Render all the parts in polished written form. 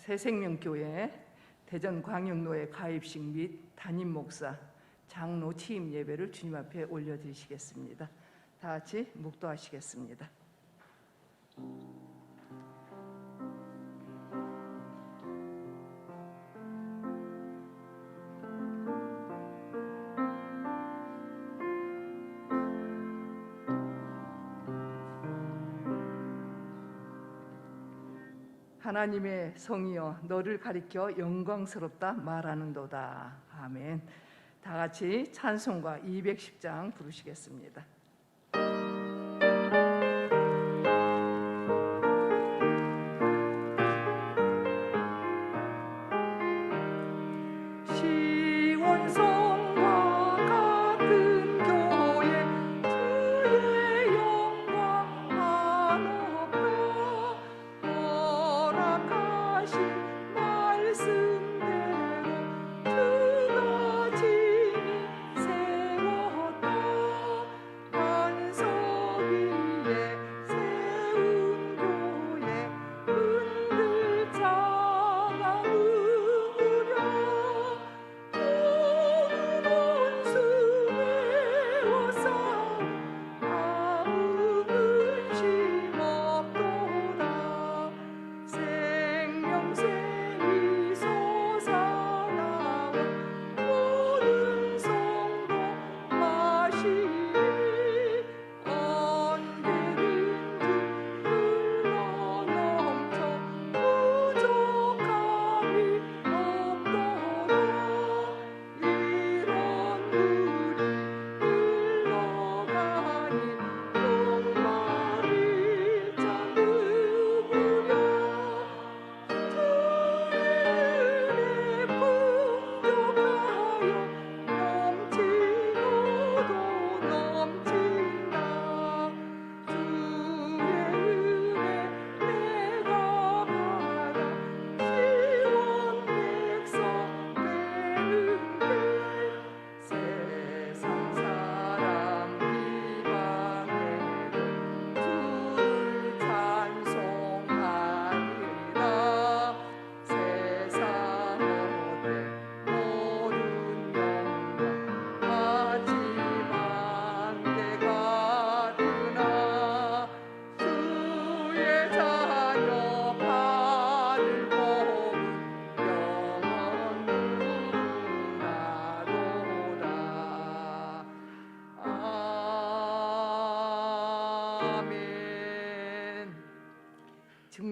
새생명교회 대전광역노회 가입식 및 담임 목사, 장로 취임 예배를 주님 앞에 올려드리시겠습니다. 다 같이 묵도하시겠습니다. 하나님의 성이여 너를 가리켜 영광스럽다 말하는도다. 아멘. 다 같이 찬송가 210장 부르시겠습니다.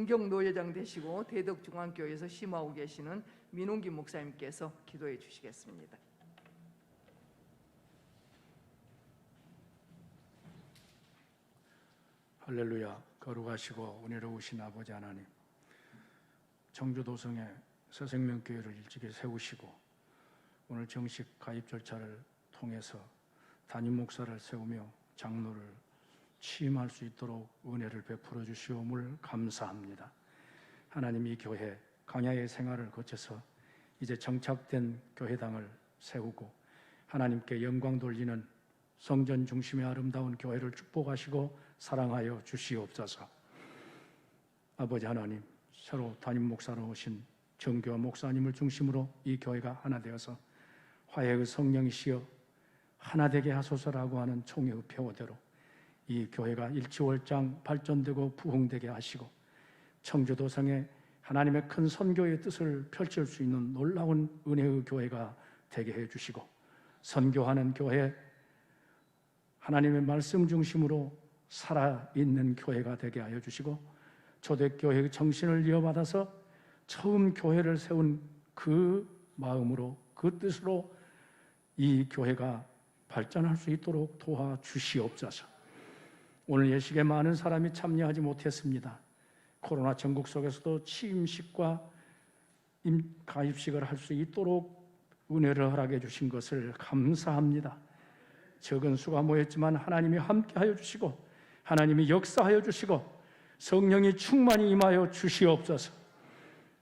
증경노예장 되시고 대덕중앙교회에서 심하고 계시는 민홍기 목사님께서 기도해 주시겠습니다. 할렐루야. 거룩하시고 은혜로우신 아버지 하나님, 청주도성에 새생명교회를 일찍이 세우시고 오늘 정식 가입 절차를 통해서 담임 목사를 세우며 장로를 취임할 수 있도록 은혜를 베풀어 주시옵을 감사합니다. 하나님, 이 교회 강야의 생활을 거쳐서 이제 정착된 교회당을 세우고 하나님께 영광 돌리는 성전 중심의 아름다운 교회를 축복하시고 사랑하여 주시옵소서. 아버지 하나님, 새로 담임 목사로 오신 정교화 목사님을 중심으로 이 교회가 하나 되어서 화해의 성령이시여 하나 되게 하소서라고 하는 총회의 표어대로 이 교회가 일치월장 발전되고 부흥되게 하시고 청주도성에 하나님의 큰 선교의 뜻을 펼칠 수 있는 놀라운 은혜의 교회가 되게 해주시고 선교하는 교회, 하나님의 말씀 중심으로 살아있는 교회가 되게 하여 주시고 초대교회의 정신을 이어받아서 처음 교회를 세운 그 마음으로, 그 뜻으로 이 교회가 발전할 수 있도록 도와주시옵소서. 오늘 예식에 많은 사람이 참여하지 못했습니다. 코로나 전국 속에서도 취임식과 가입식을 할 수 있도록 은혜를 허락해 주신 것을 감사합니다. 적은 수가 모였지만 하나님이 함께하여 주시고 하나님이 역사하여 주시고 성령이 충만히 임하여 주시옵소서.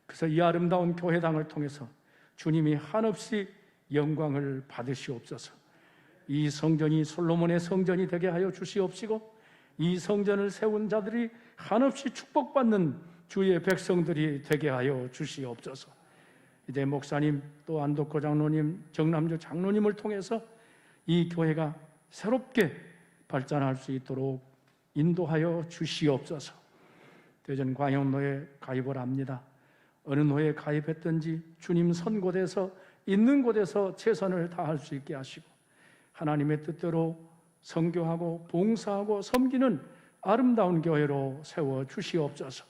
그래서 이 아름다운 교회당을 통해서 주님이 한없이 영광을 받으시옵소서. 이 성전이 솔로몬의 성전이 되게 하여 주시옵시고 이 성전을 세운 자들이 한없이 축복받는 주의 백성들이 되게 하여 주시옵소서. 이제 목사님 또 안덕호 장로님, 정남주 장로님을 통해서 이 교회가 새롭게 발전할 수 있도록 인도하여 주시옵소서. 대전 광역노에 가입을 합니다. 어느 노예에 가입했든지 주님 선곳에서 있는 곳에서 최선을 다할 수 있게 하시고 하나님의 뜻대로 선교하고 봉사하고 섬기는 아름다운 교회로 세워 주시옵소서.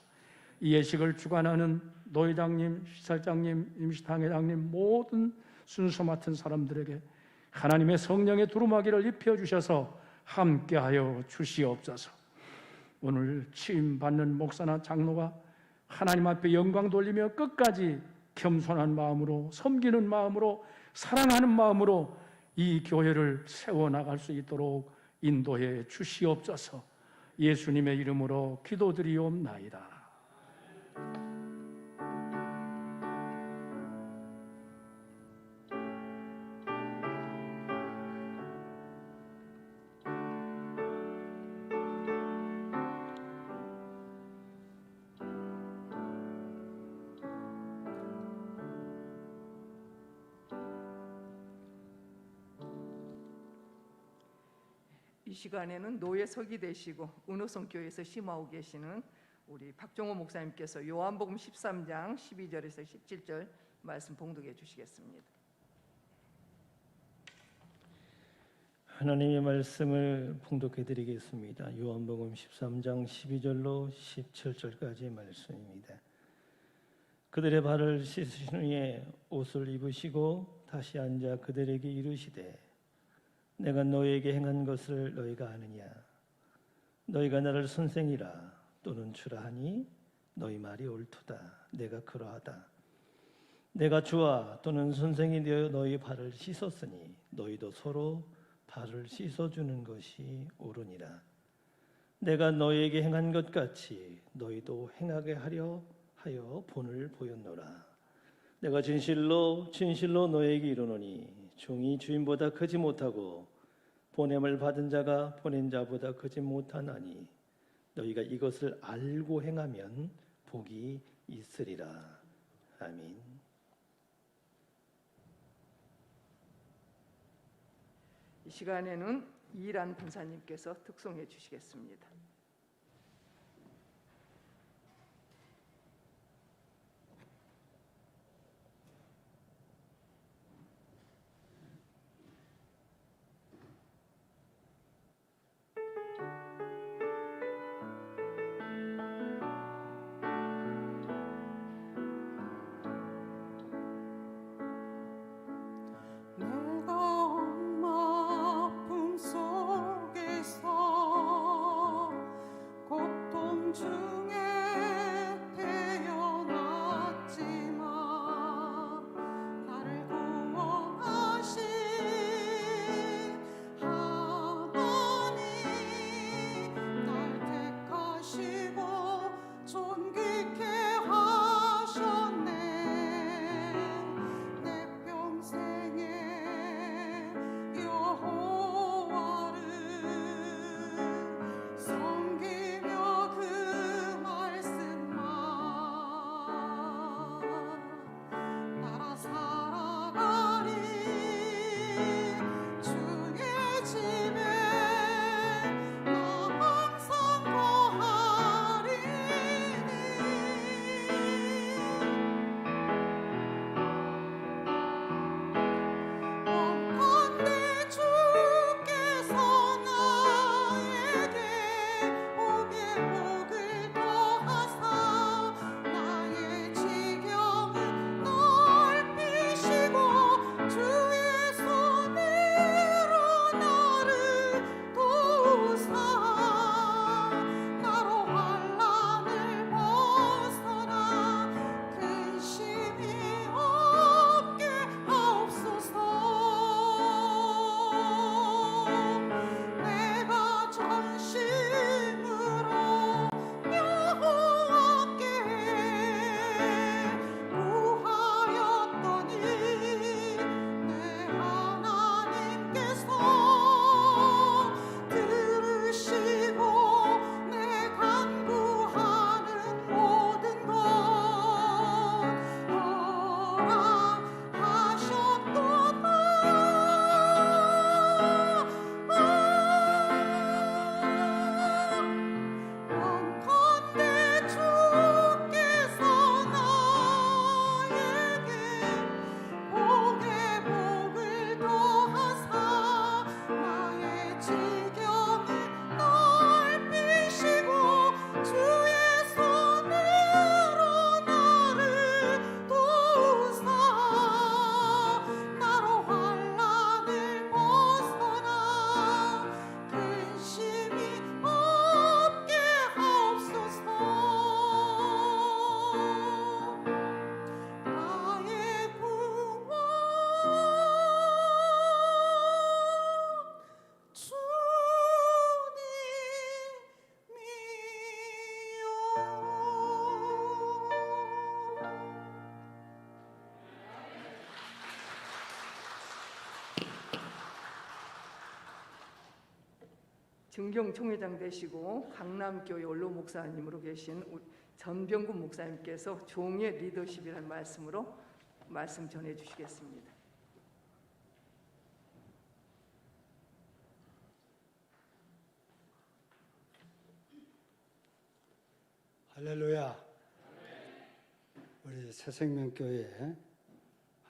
이 예식을 주관하는 노회장님, 시설장님, 임시당회장님 모든 순서 맡은 사람들에게 하나님의 성령의 두루마기를 입혀주셔서 함께하여 주시옵소서. 오늘 취임받는 목사나 장로가 하나님 앞에 영광 돌리며 끝까지 겸손한 마음으로 섬기는 마음으로 사랑하는 마음으로 이 교회를 세워나갈 수 있도록 인도해 주시옵소서. 예수님의 이름으로 기도드리옵나이다. 이 시간에는 노예석이 되시고 은호성교회에서 심하고 계시는 우리 박종호 목사님께서 요한복음 13장 12절에서 17절 말씀 봉독해 주시겠습니다. 하나님의 말씀을 봉독해 드리겠습니다. 요한복음 13장 12절로 17절까지의 말씀입니다. 그들의 발을 씻으신 후에 옷을 입으시고 다시 앉아 그들에게 이르시되 내가 너희에게 행한 것을 너희가 아느냐? 너희가 나를 선생이라 또는 주라 하니 너희 말이 옳도다. 내가 그러하다. 내가 주와 또는 선생이 되어 너희 발을 씻었으니 너희도 서로 발을 씻어주는 것이 옳으니라. 내가 너희에게 행한 것 같이 너희도 행하게 하려 하여 본을 보였노라. 내가 진실로 진실로 너희에게 이르노니 종이 주인보다 크지 못하고 보냄을 받은 자가 보낸 자보다 크지 못하나니 너희가 이것을 알고 행하면 복이 있으리라. 아멘. 이 시간에는 이란 분사님께서 특송해 주시겠습니다. 내가 엄마 품속에서 증경 총회장 되시고 강남교회 원로 목사님으로 계신 전병군 목사님께서 종의 리더십이라는 말씀으로 말씀 전해 주시겠습니다. 할렐루야. 우리 새생명교회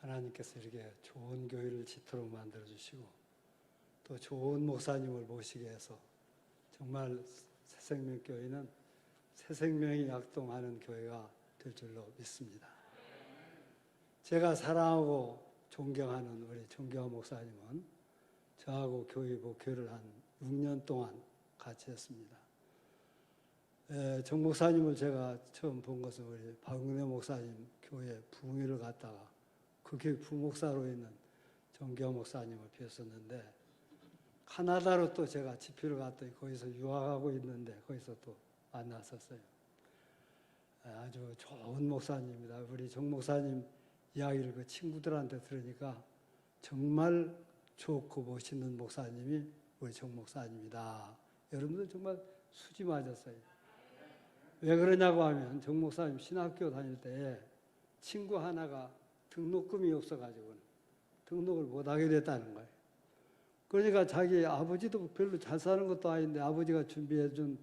하나님께서 이렇게 좋은 교회를 지도록 만들어 주시고 또 좋은 목사님을 모시게 해서 정말 새생명교회는 새생명이 약동하는 교회가 될 줄로 믿습니다. 제가 사랑하고 존경하는 우리 정경화 목사님은 저하고 교회 목회를 한 6년 동안 같이 했습니다. 정 목사님을 제가 처음 본 것은 우리 박은혜 목사님 교회 부흥회를 갔다가 그 교회 부목사로 있는 정경화 목사님을 뵀었는데 카나다로 또 제가 집회를 갔더니 거기서 유학하고 있는데 거기서 또 만났었어요. 아주 좋은 목사님입니다. 우리 정 목사님 이야기를 그 친구들한테 들으니까 정말 좋고 멋있는 목사님이 우리 정 목사님이다. 여러분들 정말 수지 맞았어요. 왜 그러냐고 하면 정 목사님 신학교 다닐 때 친구 하나가 등록금이 없어가지고 등록을 못하게 됐다는 거예요. 그러니까 자기 아버지도 별로 잘 사는 것도 아닌데 아버지가 준비해준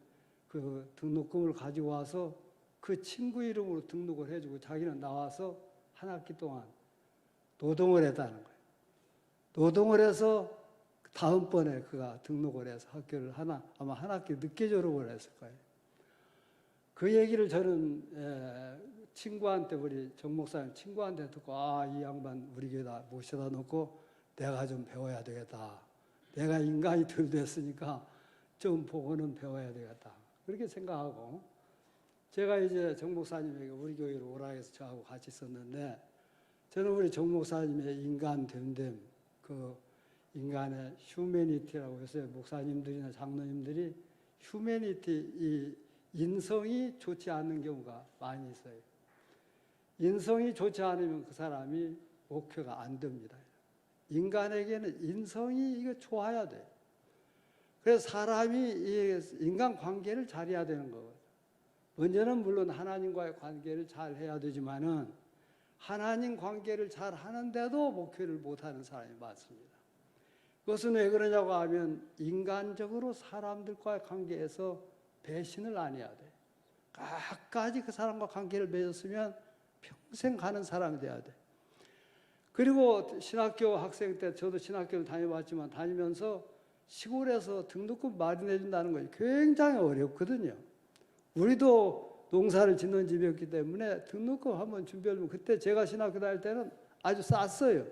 그 등록금을 가지고 와서 그 친구 이름으로 등록을 해주고 자기는 나와서 한 학기 동안 노동을 했다는 거예요. 노동을 해서 다음번에 그가 등록을 해서 학교를 아마 한 학기 늦게 졸업을 했을 거예요. 그 얘기를 저는 친구한테 우리 정 목사님 친구한테 듣고 이 양반 우리 교회다 모셔다 놓고 내가 좀 배워야 되겠다. 내가 인간이 덜 됐으니까 좀 보고는 배워야 되겠다. 그렇게 생각하고 제가 이제 정 목사님에게 우리 교회로 오라 해서 저하고 같이 있었는데 저는 우리 정 목사님의 인간 됨됨 그 인간의 휴메니티라고 해서 목사님들이나 장로님들이 휴메니티 이 인성이 좋지 않는 경우가 많이 있어요. 인성이 좋지 않으면 그 사람이 목회가 안 됩니다. 인간에게는 인성이 이거 좋아야 돼요. 그래서 사람이 이 인간 관계를 잘해야 되는 거거든요. 먼저는 물론 하나님과의 관계를 잘 해야 되지만은 하나님 관계를 잘 하는데도 목회를 못하는 사람이 많습니다. 그것은 왜 그러냐고 하면 인간적으로 사람들과의 관계에서 배신을 안 해야 돼. 끝까지 그 사람과 관계를 맺었으면 평생 가는 사람이 돼야 돼. 그리고 신학교 학생 때 저도 신학교를 다녀봤지만 다니면서 시골에서 등록금 마련해 준다는 것이 굉장히 어렵거든요. 우리도 농사를 짓는 집이었기 때문에 등록금 한번 준비하려면 그때 제가 신학교 다닐 때는 아주 쌌어요.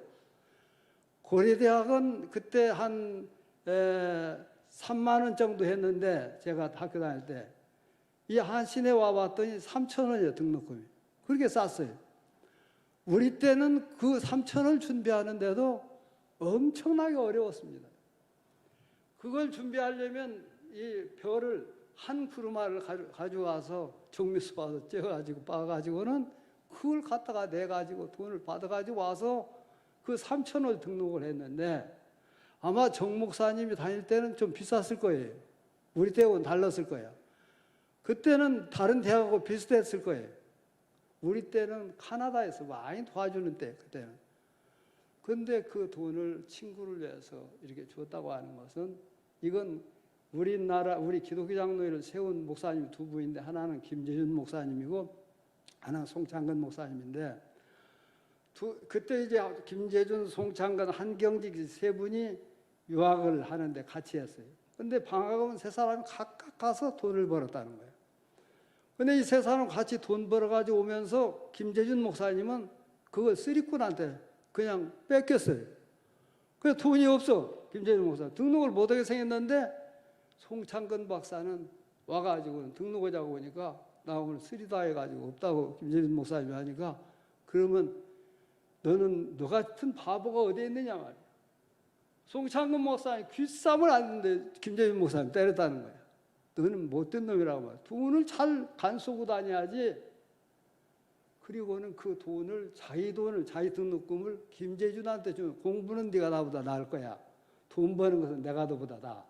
고려대학은 그때 한 3만 원 정도 했는데 제가 학교 다닐 때 이 한신에 와봤더니 3,000원이에요 등록금이. 그렇게 쌌어요. 우리 때는 그 3,000원을 준비하는데도 엄청나게 어려웠습니다. 그걸 준비하려면 이 벼를 한 구루마를 가져와서 정미수 봐서 쪄가지고 빻아가지고는 그걸 갖다가 내가지고 돈을 받아가지고 와서 그 3,000원 등록을 했는데 아마 정 목사님이 다닐 때는 좀 비쌌을 거예요. 우리 때하고는 달랐을 거예요. 그때는 다른 대학하고 비슷했을 거예요. 우리 때는 카나다에서 많이 도와주는 때 그때는. 그런데 그 돈을 친구를 위해서 이렇게 줬다고 하는 것은 이건 우리나라 우리 기독교 장로회를 세운 목사님 두 분인데 하나는 김재준 목사님이고 하나는 송창근 목사님인데 그때 이제 김재준, 송창근, 한경직 세 분이 유학을 하는데 같이 했어요. 근데 방학 오면 세 사람이 각각 가서 돈을 벌었다는 거예요. 근데 이 세 사람 같이 돈 벌어가지고 오면서 김재준 목사님은 그걸 쓰리꾼한테 그냥 뺏겼어요. 그래서 돈이 없어. 김재준 목사 등록을 못하게 생겼는데 송창근 박사는 와가지고 등록하자고 하니까 나 오늘 쓰리다 해가지고 없다고 김재준 목사님이 하니까 그러면 너는 너 같은 바보가 어디에 있느냐 말이야. 송창근 목사님 귀쌈을 았는데 김재준 목사님 때렸다는 거야. 너는 못된 놈이라고 말이야. 돈을 잘 간쏘고 다녀야지. 그리고는 그 돈을 자기 등록금을 김재준한테 주면 공부는 네가 나보다 나을 거야. 돈 버는 것은 내가 너보다 나.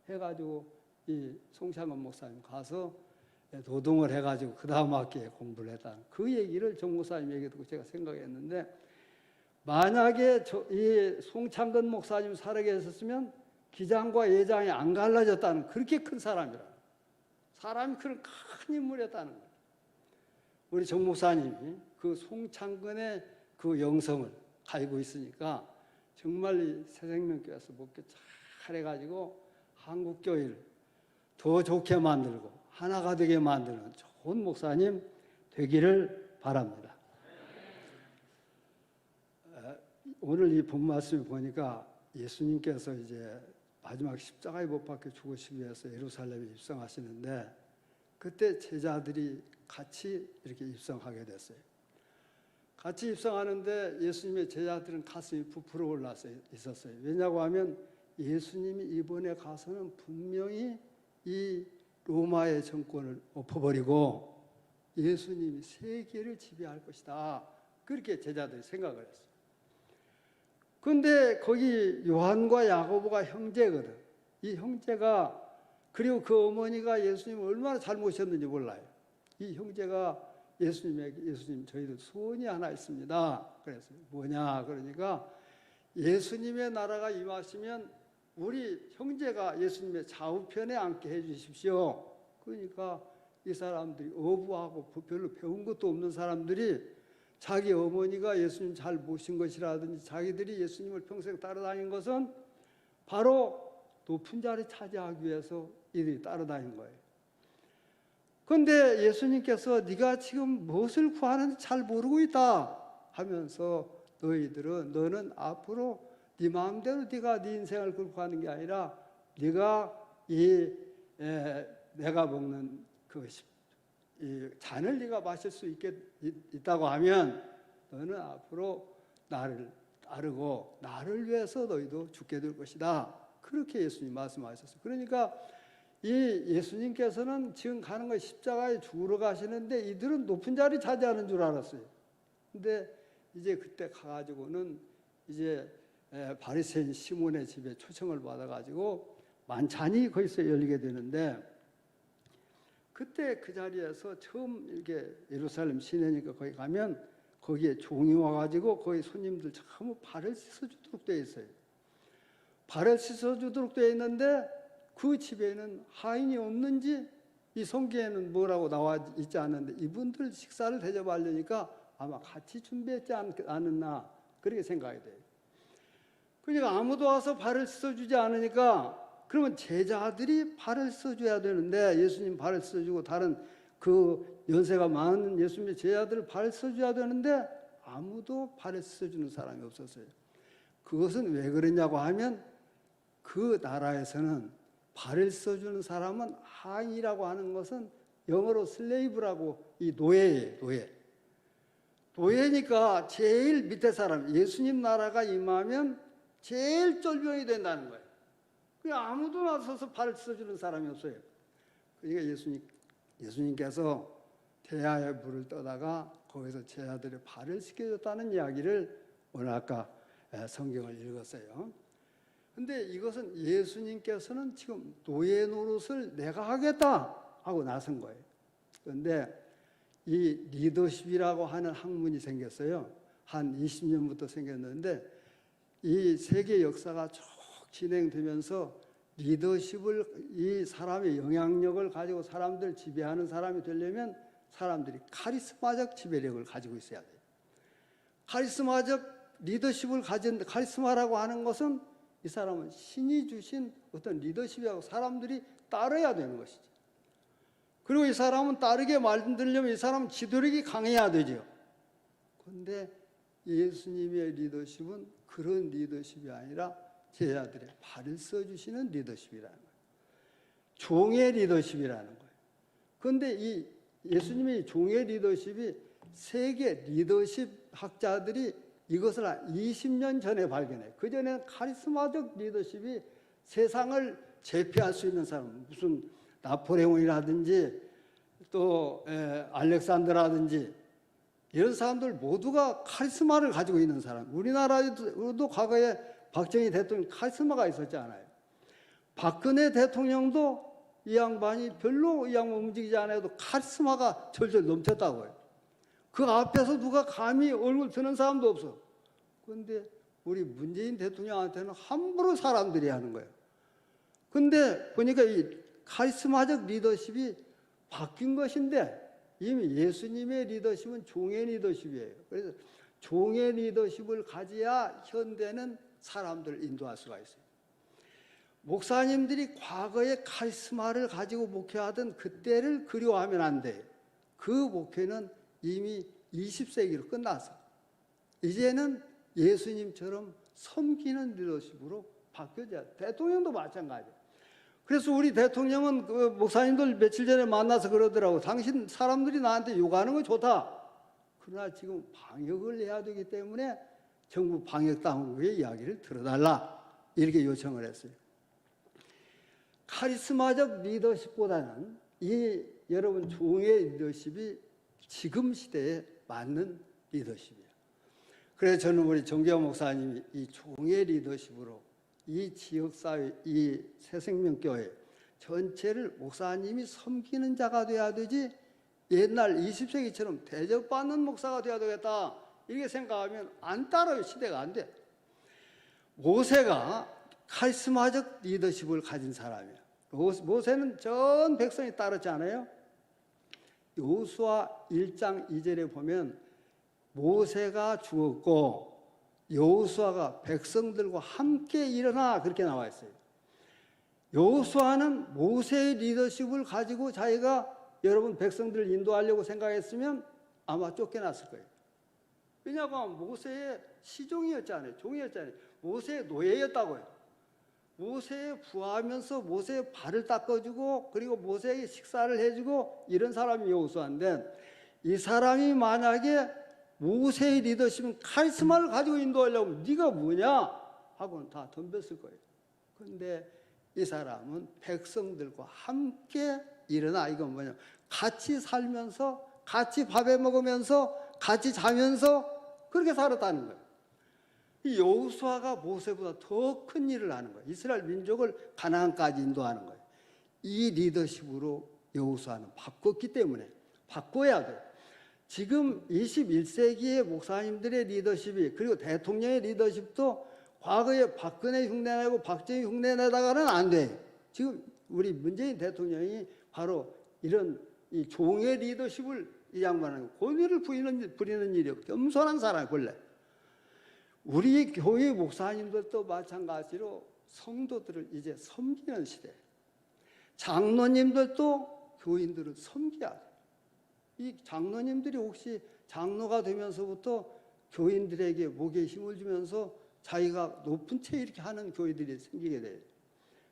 해가지고 이 송창건 목사님 가서 노동을 해가지고 그 다음 학기에 공부를 했다는 그 얘기를 정 목사님 얘기 듣고 제가 생각했는데, 만약에 이 송창건 목사님 살아계셨으면 기장과 예장이 안 갈라졌다는, 그렇게 큰 사람이라, 사람이 그런 큰 인물이었다는 거예요. 우리 정 목사님이 그 송창건의 그 영성을 가지고 있으니까 정말 이 새생명교회에서 목회 잘 해가지고 한국교회를 더 좋게 만들고 하나가 되게 만드는 좋은 목사님 되기를 바랍니다. 오늘 이 본 말씀을 보니까 예수님께서 이제 마지막 십자가에 못 박혀 죽으시기 위해서 예루살렘에 입성하시는데, 그때 제자들이 같이 이렇게 입성하게 됐어요. 같이 입성하는데 예수님의 제자들은 가슴이 부풀어 올라서 있었어요. 왜냐고 하면 예수님이 이번에 가서는 분명히 이 로마의 정권을 엎어버리고 예수님이 세계를 지배할 것이다. 그렇게 제자들이 생각을 했어요. 그런데 거기 요한과 야고보가 형제거든. 이 형제가, 그리고 그 어머니가 예수님을 얼마나 잘 모셨는지 몰라요. 이 형제가 예수님에게, 예수님 저희들 소원이 하나 있습니다. 그랬어요. 뭐냐 그러니까, 예수님의 나라가 임하시면 우리 형제가 예수님의 좌우편에 앉게 해주십시오. 그러니까 이 사람들이 어부하고 별로 배운 것도 없는 사람들이 자기 어머니가 예수님 잘 모신 것이라든지 자기들이 예수님을 평생 따라다닌 것은 바로 높은 자리 차지하기 위해서 이들이 따라다닌 거예요. 그런데 예수님께서 네가 지금 무엇을 구하는지 잘 모르고 있다 하면서, 너는 앞으로 네 마음대로 네가 네 인생을 끌고 가는 게 아니라, 네가 내가 먹는 이 잔을 네가 마실 수 있다고 하면 너는 앞으로 나를 따르고 나를 위해서 너희도 죽게 될 것이다. 그렇게 예수님 말씀하셨어요. 그러니까 이 예수님께서는 지금 가는 거 십자가에 죽으러 가시는데 이들은 높은 자리 차지하는 줄 알았어요. 근데 이제 그때 가가지고는 이제 바리새인 시몬의 집에 초청을 받아가지고 만찬이 거기서 열리게 되는데, 그때 그 자리에서 처음 이렇게 예루살렘 시내니까 거기 가면 거기에 종이 와가지고 거기 손님들 전부 발을 씻어주도록 되어 있어요. 발을 씻어주도록 되어 있는데 그 집에는 하인이 없는지 이 성경에는 뭐라고 나와 있지 않는데, 이분들 식사를 대접하려니까 아마 같이 준비했지 않았나 그렇게 생각이 돼요. 그러니까 아무도 와서 발을 씻어주지 않으니까, 그러면 제자들이 발을 씻어줘야 되는데, 예수님 발을 씻어주고 다른 그 연세가 많은 예수님의 제자들을 발을 씻어줘야 되는데 아무도 발을 씻어주는 사람이 없었어요. 그것은 왜 그러냐고 하면, 그 나라에서는 발을 씻어주는 사람은 하인이라고 하는 것은 영어로 슬레이브라고, 이 노예예요. 노예니까 제일 밑에 사람, 예수님 나라가 임하면 제일 쫄병이 된다는 거예요. 그냥 아무도 나서서 발을 씻어주는 사람이 없어요. 그러니까 예수님께서 태아의 물을 떠다가 거기서 제자들의 발을 씻겨줬다는 이야기를 오늘 아까 성경을 읽었어요. 근데 이것은 예수님께서는 지금 노예 노릇을 내가 하겠다 하고 나선 거예요. 그런데 이 리더십이라고 하는 학문이 생겼어요. 한 20년부터 생겼는데, 이 세계 역사가 쭉 진행되면서 리더십을, 이 사람의 영향력을 가지고 사람들 지배하는 사람이 되려면 사람들이 카리스마적 지배력을 가지고 있어야 돼요. 카리스마적 리더십을 가진, 카리스마라고 하는 것은 이 사람은 신이 주신 어떤 리더십이라고 사람들이 따라야 되는 것이죠. 그리고 이 사람은 따르게 만들려면 이 사람은 지도력이 강해야 되죠. 그런데 예수님의 리더십은 그런 리더십이 아니라 제자들의 발을 써주시는 리더십이라는 거예요. 종의 리더십이라는 거예요. 그런데 이 예수님의 종의 리더십이 세계 리더십 학자들이 이것을 20년 전에 발견해요. 그전에는 카리스마적 리더십이 세상을 제패할 수 있는 사람, 무슨 나폴레옹이라든지 또 알렉산더라든지 이런 사람들 모두가 카리스마를 가지고 있는 사람. 우리나라에도 과거에 박정희 대통령 카리스마가 있었지 않아요. 박근혜 대통령도 이 양반이 별로 이 양반 움직이지 않아도 카리스마가 절절 넘쳤다고요. 그 앞에서 누가 감히 얼굴 드는 사람도 없어. 그런데 우리 문재인 대통령한테는 함부로 사람들이 하는 거예요. 근데 보니까 이 카리스마적 리더십이 바뀐 것인데 이미 예수님의 리더십은 종의 리더십이에요. 그래서 종의 리더십을 가져야 현대는 사람들을 인도할 수가 있어요. 목사님들이 과거의 카리스마를 가지고 목회하던 그때를 그리워하면 안 돼요. 그 목회는 이미 20세기로 끝났어. 이제는 예수님처럼 섬기는 리더십으로 바뀌어져야 돼. 대통령도 마찬가지예요. 그래서 우리 대통령은 그 목사님들 며칠 전에 만나서 그러더라고. 당신 사람들이 나한테 욕하는 거 좋다. 그러나 지금 방역을 해야 되기 때문에 정부 방역당국의 이야기를 들어달라. 이렇게 요청을 했어요. 카리스마적 리더십보다는 이 여러분 종의 리더십이 지금 시대에 맞는 리더십이에요. 그래서 저는 우리 정재원 목사님이 이 종의 리더십으로 이 지역사회, 이 새생명교회 전체를 목사님이 섬기는 자가 돼야 되지 옛날 20세기처럼 대접받는 목사가 돼야 되겠다 이렇게 생각하면 안 따라요. 시대가 안 돼. 모세가 카리스마적 리더십을 가진 사람이에요. 모세는 전 백성이 따르지 않아요? 여호수아 1장 2절에 보면 모세가 죽었고 여호수아가 백성들과 함께 일어나 그렇게 나와 있어요. 여호수아는 모세의 리더십을 가지고 자기가 여러분 백성들을 인도하려고 생각했으면 아마 쫓겨났을 거예요. 왜냐하면 모세의 시종이었잖아요. 종이었잖아요. 모세의 노예였다고요. 모세에 부하하면서 모세의 발을 닦아주고 그리고 모세에게 식사를 해주고 이런 사람이 여호수아인데 이 사람이 만약에 모세의 리더십은 카리스마를 가지고 인도하려면 네가 뭐냐 하고는 다 덤볐을 거예요. 그런데 이 사람은 백성들과 함께 일어나. 이건 뭐냐, 같이 살면서 같이 밥해 먹으면서 같이 자면서 그렇게 살았다는 거예요. 이 여호수아가 모세보다 더 큰 일을 하는 거예요. 이스라엘 민족을 가나안까지 인도하는 거예요. 이 리더십으로 여호수아는 바꿨기 때문에 바꿔야 돼요. 지금 21세기의 목사님들의 리더십이 그리고 대통령의 리더십도 과거에 박근혜 흉내내고 박정희 흉내내다가는 안 돼요. 지금 우리 문재인 대통령이 바로 이런 이 종의 리더십을 이 양반은 권위를 부리는 일이 겸손한 사람이 원래. 우리 교회 목사님들도 마찬가지로 성도들을 이제 섬기는 시대. 장로님들도 교인들을 섬겨야 돼. 이 장로님들이 혹시 장로가 되면서부터 교인들에게 목에 힘을 주면서 자기가 높은 채 이렇게 하는 교회들이 생기게 돼요.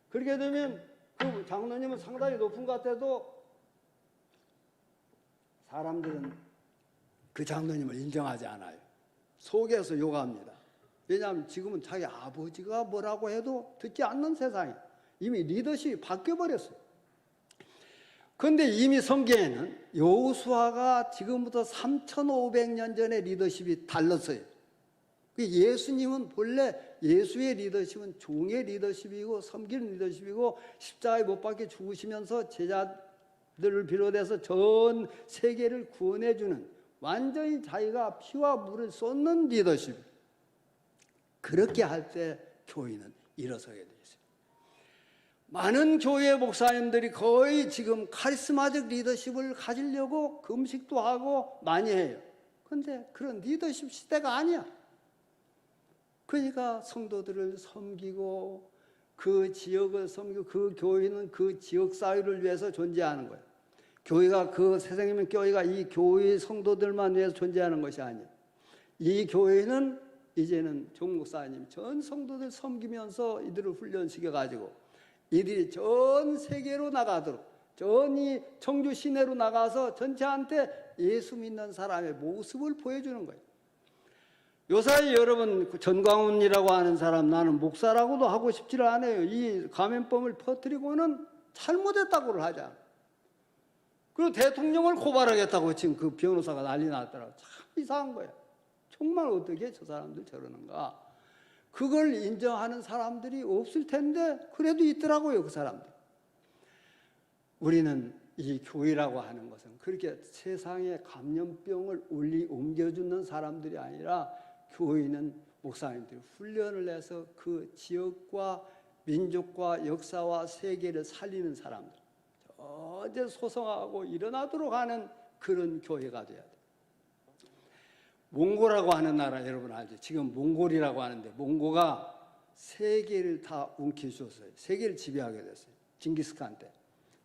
그렇게 되면 그 장로님은 상당히 높은 것 같아도 사람들은 그 장로님을 인정하지 않아요. 속에서 욕합니다. 왜냐하면 지금은 자기 아버지가 뭐라고 해도 듣지 않는 세상이에요. 이미 리더십이 바뀌어버렸어요. 그런데 이미 성경에는 여호수아가 지금부터 3,500년 전의 리더십이 달랐어요. 예수님은 본래 예수의 리더십은 종의 리더십이고 섬기는 리더십이고 십자가에 못 박혀 죽으시면서 제자들을 비롯해서 전 세계를 구원해주는 완전히 자기가 피와 물을 쏟는 리더십. 그렇게 할 때 교회는 일어서게 돼 있어요. 많은 교회 목사님들이 거의 지금 카리스마적 리더십을 가지려고 금식도 하고 많이 해요. 그런데 그런 리더십 시대가 아니야. 그러니까 성도들을 섬기고 그 지역을 섬기고 그 교회는 그 지역 사회를 위해서 존재하는 거예요. 교회가 그 새생명 교회가 이 교회 성도들만 위해서 존재하는 것이 아니에요. 이 교회는 이제는 종목사님 전 성도들 섬기면서 이들을 훈련시켜가지고 이들이 전 세계로 나가도록 전 이 청주 시내로 나가서 전체한테 예수 믿는 사람의 모습을 보여주는 거예요. 요사이 여러분 전광훈이라고 하는 사람 나는 목사라고도 하고 싶지를 않아요. 이 감염병을 퍼뜨리고는 잘못했다고를 하자. 그리고 대통령을 고발하겠다고 지금 그 변호사가 난리 났더라고. 참 이상한 거예요. 정말 어떻게 저 사람들 저러는가. 그걸 인정하는 사람들이 없을 텐데 그래도 있더라고요. 그 사람들. 우리는 이 교회라고 하는 것은 그렇게 세상에 감염병을 옮겨주는 사람들이 아니라 교회는 목사님들이 훈련을 해서 그 지역과 민족과 역사와 세계를 살리는 사람들, 언제 소성하고 일어나도록 하는 그런 교회가 돼야 돼요. 몽골이라고 하는 나라 여러분 알죠? 지금 몽골이라고 하는데 몽고가 세계를 다 움켜쥐었어요. 세계를 지배하게 됐어요. 징기스칸 때.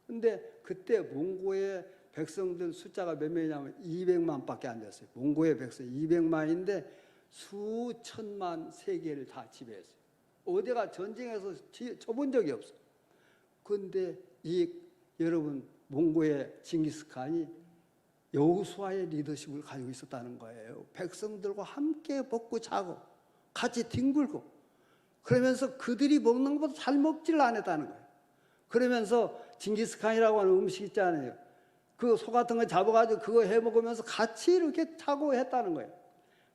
근데 그때 몽고의 백성들 숫자가 몇 명이냐면 200만밖에 안 됐어요. 몽고의 백성 200만인데 수천만 세계를 다 지배했어요. 어디가 전쟁에서 쳐본 적이 없어요. 그런데 여러분 몽고의 징기스칸이 여호수아의 리더십을 가지고 있었다는 거예요. 백성들과 함께 먹고 자고 같이 뒹굴고 그러면서 그들이 먹는 것보다 잘 먹지를 않았다는 거예요. 그러면서 징기스칸이라고 하는 음식 있잖아요. 그 소 같은 거 잡아가지고 그거 해 먹으면서 같이 이렇게 자고 했다는 거예요.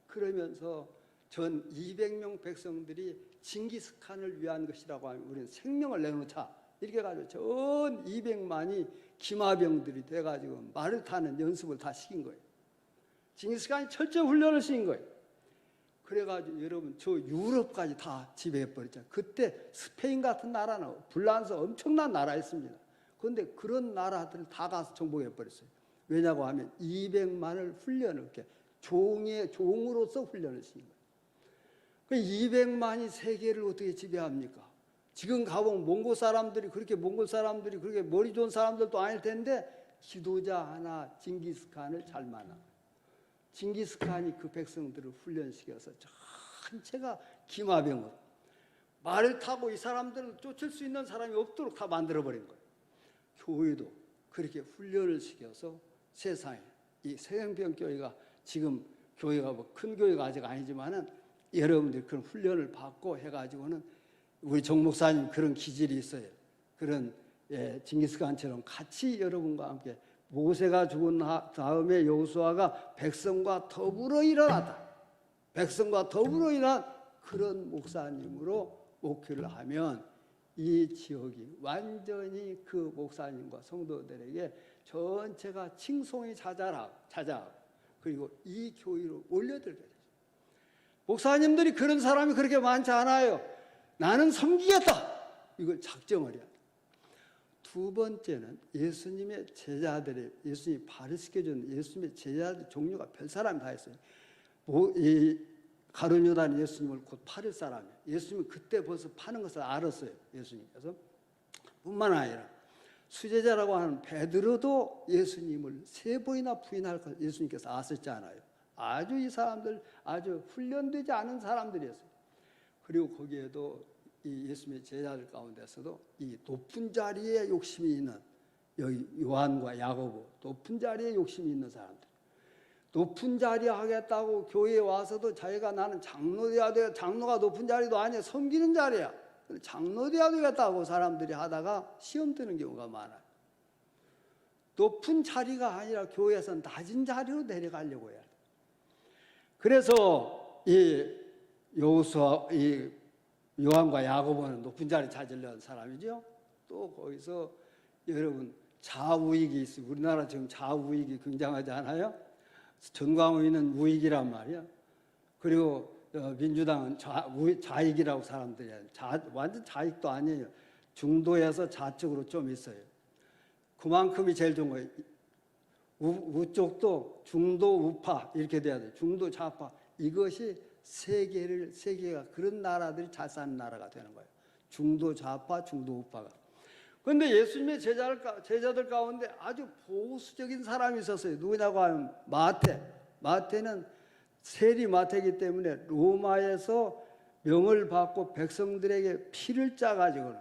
그러면서 전 200명 백성들이 징기스칸을 위한 것이라고 하면 우리는 생명을 내놓자 이렇게 해가지고 전 200만이 기마병들이 돼가지고 말을 타는 연습을 다 시킨 거예요. 징기스칸이 철저히 훈련을 시킨 거예요. 그래가지고 여러분 저 유럽까지 다 지배해버렸잖아요. 그때 스페인 같은 나라는 불란서 엄청난 나라였습니다. 그런데 그런 나라들을 다 가서 정복해버렸어요. 왜냐고 하면 200만을 훈련을 이렇게 종으로서 훈련을 시킨 거예요. 그 200만이 세계를 어떻게 지배합니까? 지금 가보면 몽골 사람들이 그렇게 머리 좋은 사람들도 아닐 텐데 지도자 하나 징기스칸을 잘 만나. 징기스칸이 그 백성들을 훈련시켜서 전체가 기마병으로 말을 타고 이 사람들을 쫓을 수 있는 사람이 없도록 다 만들어버린 거예요. 교회도 그렇게 훈련을 시켜서 세상에 이 새생명교회가 지금 교회가 뭐 큰 교회가 아직 아니지만은 여러분들이 그런 훈련을 받고 해가지고는 우리 정 목사님 그런 기질이 있어요. 그런 징기스칸처럼 같이 여러분과 함께 모세가 죽은 다음에 여호수아가 백성과 더불어 일어났다. 백성과 더불어 일어난 그런 목사님으로 목회를 하면 이 지역이 완전히 그 목사님과 성도들에게 전체가 칭송이 자자하고 그리고 이 교회로 올려들게 되죠. 목사님들이 그런 사람이 그렇게 많지 않아요. 나는 섬기겠다. 이걸 작정을 해야 돼요. 두 번째는 예수님의 제자들이 예수님이 발을시켜준 예수님의 제자들 종류가 별 사람이 다 있어요. 이 가룟 요단 예수님을 곧 팔을 사람이에요. 예수님은 그때 벌써 파는 것을 알았어요. 예수님께서 뿐만 아니라 수제자라고 하는 베드로도 예수님을 3번이나 부인할 것 예수님께서 아셨잖아요. 아주 이 사람들 아주 훈련되지 않은 사람들이었어요. 그리고 거기에도 이 예수님의 제자들 가운데서도 이 높은 자리에 욕심이 있는 여기 요한과 야고보 높은 자리에 욕심이 있는 사람들 높은 자리 하겠다고 교회에 와서도 자기가 나는 장로 돼야 돼. 장로가 높은 자리도 아니야. 섬기는 자리야. 장로 돼야 되겠다고 사람들이 하다가 시험 드는 경우가 많아요. 높은 자리가 아니라 교회에서 낮은 자리로 내려가려고 해야 돼. 그래서 이 여호수아 이 요한과 야고보는 높은 자리 찾으려는 사람이죠. 또 거기서 여러분 좌우익이 있어요. 우리나라 지금 좌우익이 굉장하지 않아요? 전광훈은 우익이란 말이야. 그리고 민주당은 좌익이라고 사람들이 해요. 완전 좌익도 아니에요. 중도에서 좌측으로 좀 있어요. 그만큼이 제일 좋은 거예요. 우쪽도 중도 우파 이렇게 돼야 돼요. 중도 좌파 이것이 세계가 그런 나라들이 잘 사는 나라가 되는 거예요. 중도 좌파, 중도 우파가. 그런데 예수님의 제자들 가운데 아주 보수적인 사람이 있었어요. 누구냐고 하면 마태는 세리 마태이기 때문에 로마에서 명을 받고 백성들에게 피를 짜가지고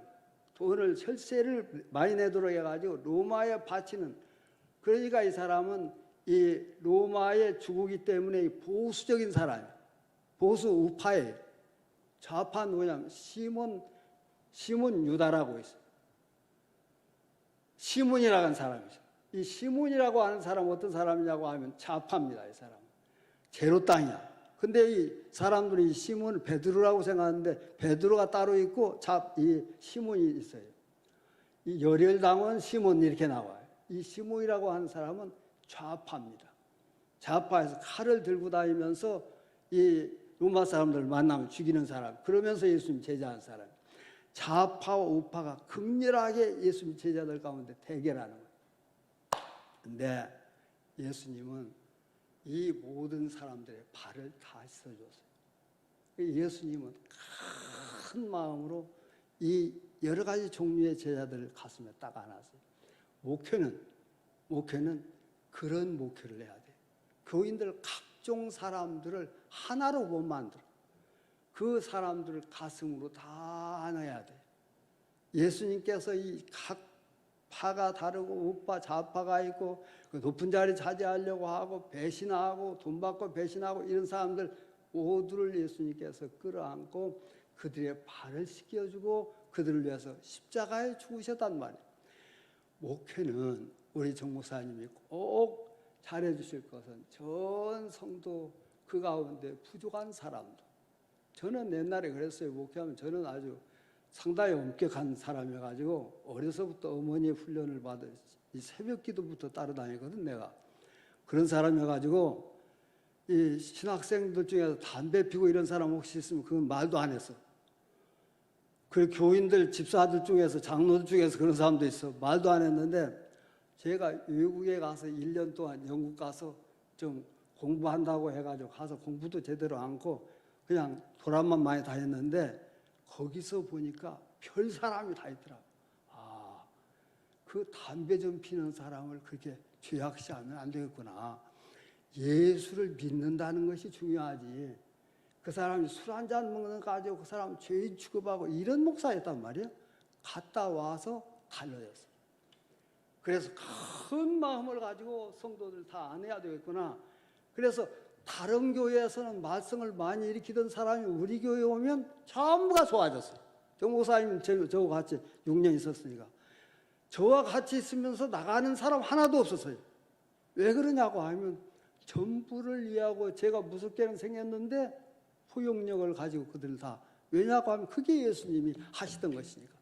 돈을 혈세를 많이 내도록 해가지고 로마에 바치는 그러니까 이 사람은 이 로마의 주국이기 때문에 보수적인 사람이에요. 보수 우파예요. 좌파 누구냐면 시몬 유다라고 있어요. 시몬이라는 사람이 있어요. 이 시몬이라고 하는 사람은 어떤 사람이냐고 하면 좌파입니다. 이 사람은 제로 땅이야. 근데 이 사람들이 이 시몬을 베드로라고 생각하는데 베드로가 따로 있고 이 시몬이 있어요. 이 열혈당원 시몬 이렇게 나와요. 이 시몬이라고 하는 사람은 좌파입니다. 좌파에서 칼을 들고 다니면서 이 로마 사람들을 만나면 죽이는 사람, 그러면서 예수님 제자한 사람. 좌파와 우파가 극렬하게 예수님 제자들 가운데 대결하는 거예요. 근데 예수님은 이 모든 사람들의 발을 다 씻어줬어요. 예수님은 큰 마음으로 이 여러 가지 종류의 제자들을 가슴에 딱 안았어요. 목회는 그런 목회를 해야 돼요. 교인들 각종 사람들을 하나로 못 만들어. 그 사람들을 가슴으로 다 안아야 돼요. 예수님께서 이 각 파가 다르고 우파 좌파가 있고 그 높은 자리 차지하려고 하고 배신하고 돈 받고 배신하고 이런 사람들 모두를 예수님께서 끌어안고 그들의 발을 씻겨주고 그들을 위해서 십자가에 죽으셨단 말이에요. 목회는 우리 정 목사님이 꼭 잘해 주실 것은 전 성도 그 가운데 부족한 사람도. 저는 옛날에 그랬어요. 목회하면 저는 아주 상당히 엄격한 사람이어가지고 어려서부터 어머니의 훈련을 받아 이 새벽 기도부터 따라다니거든 내가. 그런 사람이어가지고 이 신학생들 중에서 담배 피고 이런 사람 혹시 있으면 그건 말도 안 했어. 그 교인들 집사들 중에서 장로들 중에서 그런 사람도 있어. 말도 안 했는데 제가 외국에 가서 1년 동안 영국 가서 좀 공부한다고 해가지고 가서 공부도 제대로 않고 그냥 도란만 많이 다녔는데 거기서 보니까 별 사람이 다 있더라고. 아, 그 담배 좀 피는 사람을 그렇게 죄악시하면 안 되겠구나. 예수를 믿는다는 것이 중요하지. 그 사람이 술 한 잔 먹는 거 가지고 그 사람 죄인 취급하고 이런 목사였단 말이에요. 갔다 와서 달라졌어요. 그래서 큰 마음을 가지고 성도들 다 안해야 되겠구나. 그래서 다른 교회에서는 말썽을 많이 일으키던 사람이 우리 교회에 오면 전부가 좋아졌어요. 정 목사님 저와 같이 6년 있었으니까. 저와 같이 있으면서 나가는 사람 하나도 없었어요. 왜 그러냐고 하면 전부를 이해하고 제가 무섭게는 생겼는데 포용력을 가지고 그들 다. 왜냐고 하면 그게 예수님이 하시던 것이니까.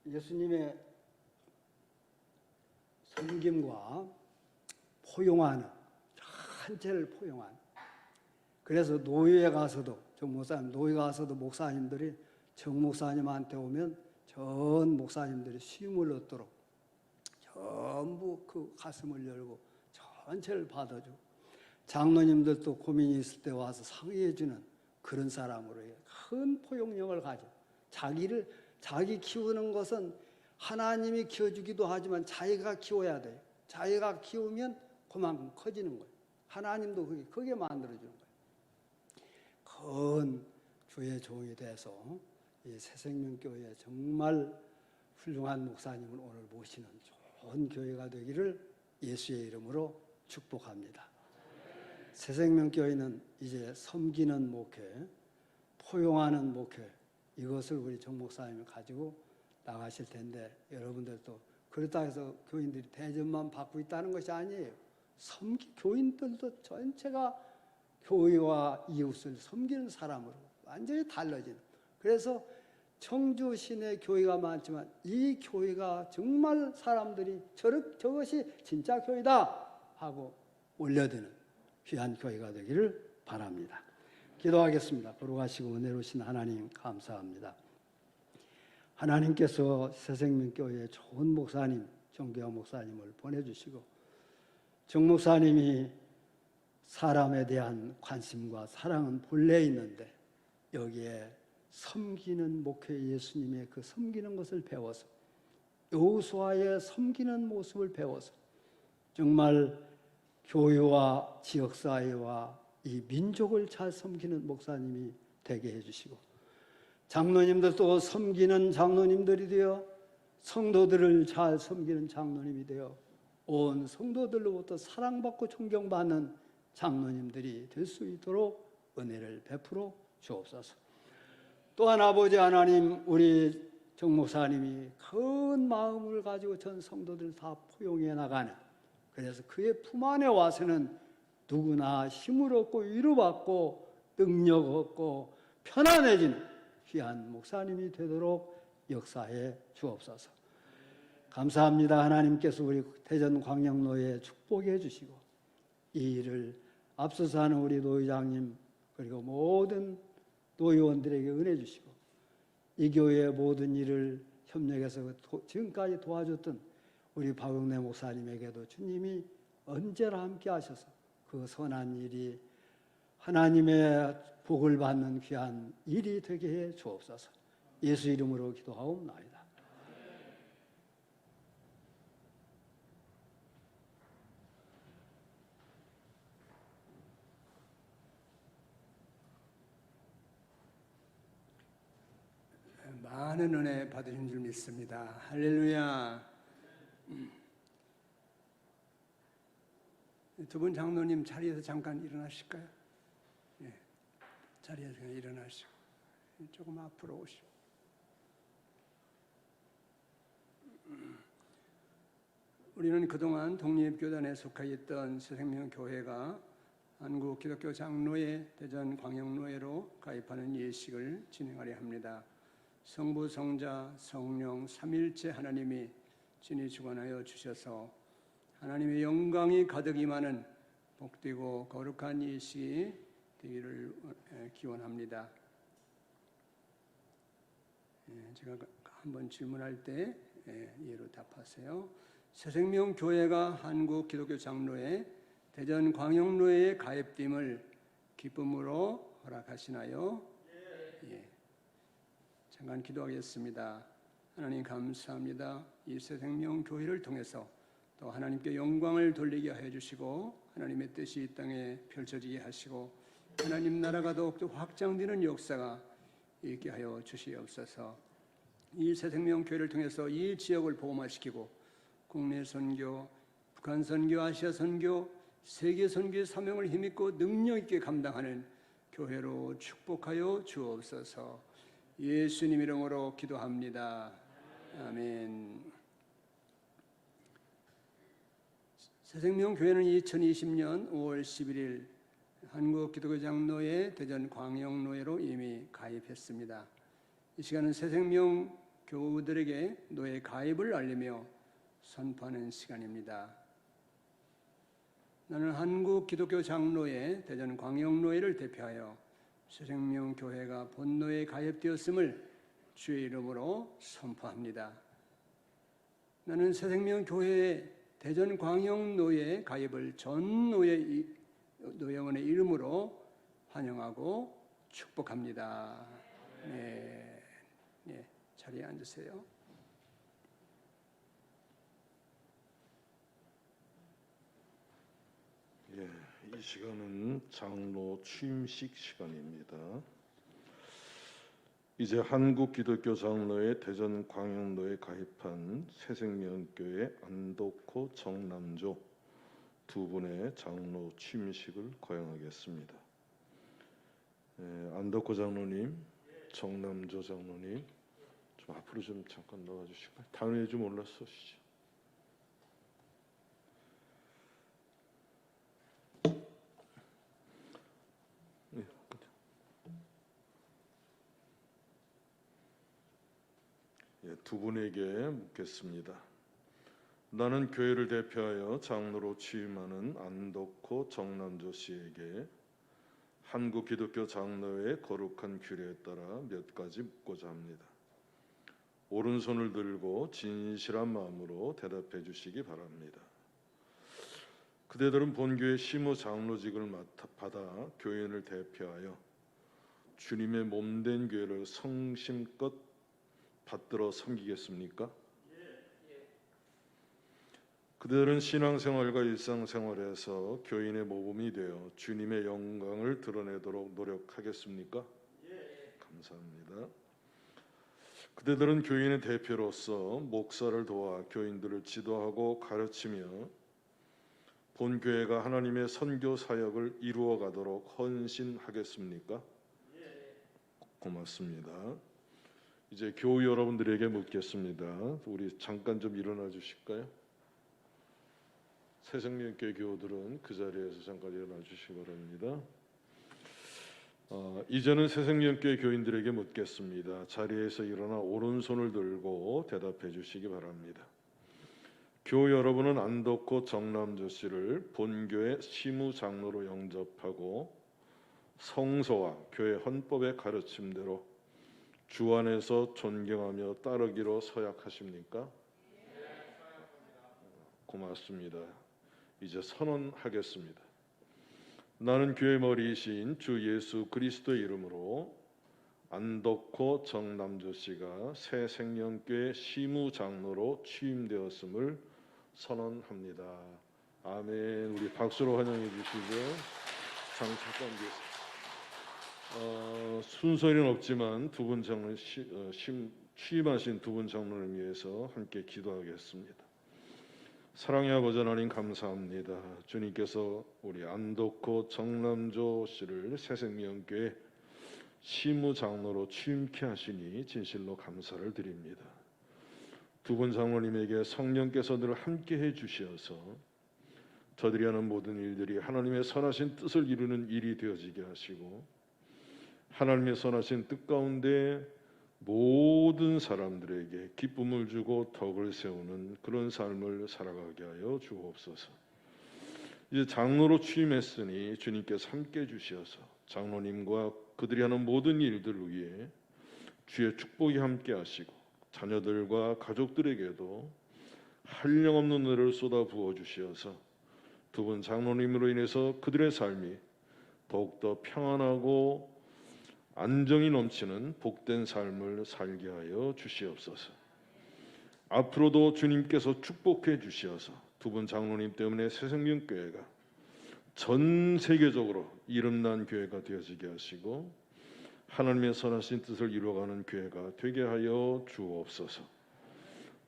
예수님의 섬김과 포용하는 한체를 포용하는. 그래서 노예에 가서도 정 목사님 노예 가서도 목사님들이 정 목사님한테 오면 전 목사님들이 쉼을 얻도록 전부 그 가슴을 열고 전체를 받아주고 장로님들도 고민이 있을 때 와서 상의해주는 그런 사람으로 큰 포용력을 가져. 자기 키우는 것은 하나님이 키워주기도 하지만 자기가 키워야 돼요. 자기가 키우면 그만큼 커지는 거예요. 하나님도 그게 만들어주는 거예요. 큰 주의 종이 돼서 이 새생명교회 정말 훌륭한 목사님을 오늘 모시는 좋은 교회가 되기를 예수의 이름으로 축복합니다. 새생명교회는 이제 섬기는 목회, 포용하는 목회, 이것을 우리 정 목사님이 가지고 나가실 텐데 여러분들도 그렇다 해서 교인들이 대접만 받고 있다는 것이 아니에요. 교인들도 전체가 교회와 이웃을 섬기는 사람으로 완전히 달라지는. 그래서 청주 시내 교회가 많지만 이 교회가 정말 사람들이 저것이 진짜 교회다 하고 올려드는 귀한 교회가 되기를 바랍니다. 기도하겠습니다. 거룩하시고 은혜로우신 하나님 감사합니다. 하나님께서 새생명교회에 좋은 목사님, 정교한 목사님을 보내주시고 정 목사님이 사람에 대한 관심과 사랑은 본래 있는데 여기에 섬기는 목회 예수님의 그 섬기는 것을 배워서 여호수아의 섬기는 모습을 배워서 정말 교회와 지역사회와 이 민족을 잘 섬기는 목사님이 되게 해주시고 장로님들도 섬기는 장로님들이 되어 성도들을 잘 섬기는 장로님이 되어 온 성도들로부터 사랑받고 존경받는 장로님들이 될 수 있도록 은혜를 베풀어 주옵소서. 또한 아버지 하나님, 우리 정 목사님이 큰 마음을 가지고 전 성도들 다 포용해 나가는, 그래서 그의 품 안에 와서는 누구나 힘을 얻고 위로받고 능력 얻고 편안해지는 귀한 목사님이 되도록 역사해 주옵소서. 감사합니다. 하나님께서 우리 대전 광역노회에 축복해 주시고 이 일을 앞서서 하는 우리 노회장님 그리고 모든 노회원들에게 은혜 주시고 이 교회의 모든 일을 협력해서 지금까지 도와줬던 우리 박영래 목사님에게도 주님이 언제나 함께 하셔서 그 선한 일이 하나님의 복을 받는 귀한 일이 되게 해 주옵소서. 예수 이름으로 기도하옵나이다. 많은 은혜 받으신 줄 믿습니다. 할렐루야. 두 분 장로님 자리에서 잠깐 일어나실까요? 예, 자리에서 그냥 일어나시고 조금 앞으로 오시고. 우리는 그동안 독립교단에 속해 있던 새생명교회가 한국 기독교 장로회 대전 광역노회로 가입하는 예식을 진행하려 합니다. 성부, 성자, 성령 삼일체 하나님이 진히 주관하여 주셔서 하나님의 영광이 가득 임하는 복되고 거룩한 예식이 되기를 기원합니다. 제가 한번 질문할 때 예로 답하세요. 새생명교회가 한국 기독교 장로회 대전 광역노회에 가입됨을 기쁨으로 허락하시나요? 예. 잠깐 기도하겠습니다. 하나님 감사합니다. 이 새생명교회를 통해서 또 하나님께 영광을 돌리게 해주시고 하나님의 뜻이 이 땅에 펼쳐지게 하시고 하나님 나라가 더욱더 확장되는 역사가 있게 하여 주시옵소서. 이 새생명교회를 통해서 이 지역을 보호시키고 국내 선교, 북한 선교, 아시아 선교, 세계 선교의 사명을 힘입고 능력 있게 감당하는 교회로 축복하여 주옵소서. 예수님 이름으로 기도합니다. 아멘. 새생명교회는 2020년 5월 11일 한국 기독교 장로회 대전 광역노회로 이미 가입했습니다. 이 시간은 새생명 교우들에게 노회 가입을 알리며 선포하는 시간입니다. 나는 한국 기독교 장로회 대전 광역노회를 대표하여 새생명교회가 본노회에 가입되었음을 주의 이름으로 선포합니다. 나는 새생명교회의 대전 광역노회에 가입을 전 노회원의 이름으로 환영하고 축복합니다. 네, 자리에 앉으세요. 이 시간은 장로 취임식 시간입니다. 이제 한국 기독교 장로회 대전 광역노회에 가입한 새생명교회 안덕호 정남조 두 분의 장로 취임식을 거행하겠습니다. 안덕호 장로님, 정남조 장로님, 좀 앞으로 좀 잠깐 나와주실까요? 당연히 좀 올라서시죠. 두 분에게 묻겠습니다. 나는 교회를 대표하여 장로로 취임하는 안덕호 정남조 씨에게 한국 기독교 장로회의 거룩한 규례에 따라 몇 가지 묻고자 합니다. 오른손을 들고 진실한 마음으로 대답해 주시기 바랍니다. 그대들은 본교회 시무 장로직을 받아 교인을 대표하여 주님의 몸된 교회를 성심껏 받들어 섬기겠습니까? 그들은 신앙생활과 일상생활에서 교인의 모범이 되어 주님의 영광을 드러내도록 노력하겠습니까? 감사합니다. 그들은 교인의 대표로서 목사를 도와 교인들을 지도하고 가르치며 본교회가 하나님의 선교 사역을 이루어가도록 헌신하겠습니까? 고맙습니다. 이제 교우 여러분들에게 묻겠습니다. 우리 잠깐 좀 일어나 주실까요? 새생명교회 교우들은 그 자리에서 잠깐 일어나 주시기 바랍니다. 이제는 새생명교회 교인들에게 묻겠습니다. 자리에서 일어나 오른손을 들고 대답해 주시기 바랍니다. 교우 여러분은 안덕호 정남조 씨를 본교회 시무장로로 영접하고 성서와 교회 헌법의 가르침대로 주 안에서 존경하며 따르기로 서약하십니까? 고맙습니다. 이제 선언하겠습니다. 나는 교회 머리이신 주 예수 그리스도의 이름으로 안덕호 정남조 씨가 새생명교회 시무장로로 취임되었음을 선언합니다. 아멘. 우리 박수로 환영해 주시죠. 잠깐 계세요. 순서는 없지만 두 분 장로 취임하신 두 분 장로를 위해서 함께 기도하겠습니다. 사랑의 아버지 하나님 감사합니다. 주님께서 우리 안덕호 정남조 씨를 새생명교회 시무장로로 취임케 하시니 진실로 감사를 드립니다. 두 분 장로님에게 성령께서 늘 함께해 주시어서 저들이 하는 모든 일들이 하나님의 선하신 뜻을 이루는 일이 되어지게 하시고 하나님의 선하신 뜻 가운데 모든 사람들에게 기쁨을 주고 덕을 세우는 그런 삶을 살아가게 하여 주옵소서. 이제 장로로 취임했으니 주님께서 함께 주시어서 장로님과 그들이 하는 모든 일들을 위해 주의 축복이 함께 하시고 자녀들과 가족들에게도 한량없는 은혜를 쏟아 부어 주시어서 두 분 장로님으로 인해서 그들의 삶이 더욱더 평안하고 안정이 넘치는 복된 삶을 살게 하여 주시옵소서. 앞으로도 주님께서 축복해 주시어서 두 분 장로님 때문에 새생명교회가 전 세계적으로 이름난 교회가 되어지게 하시고 하나님의 선하신 뜻을 이루어가는 교회가 되게 하여 주옵소서.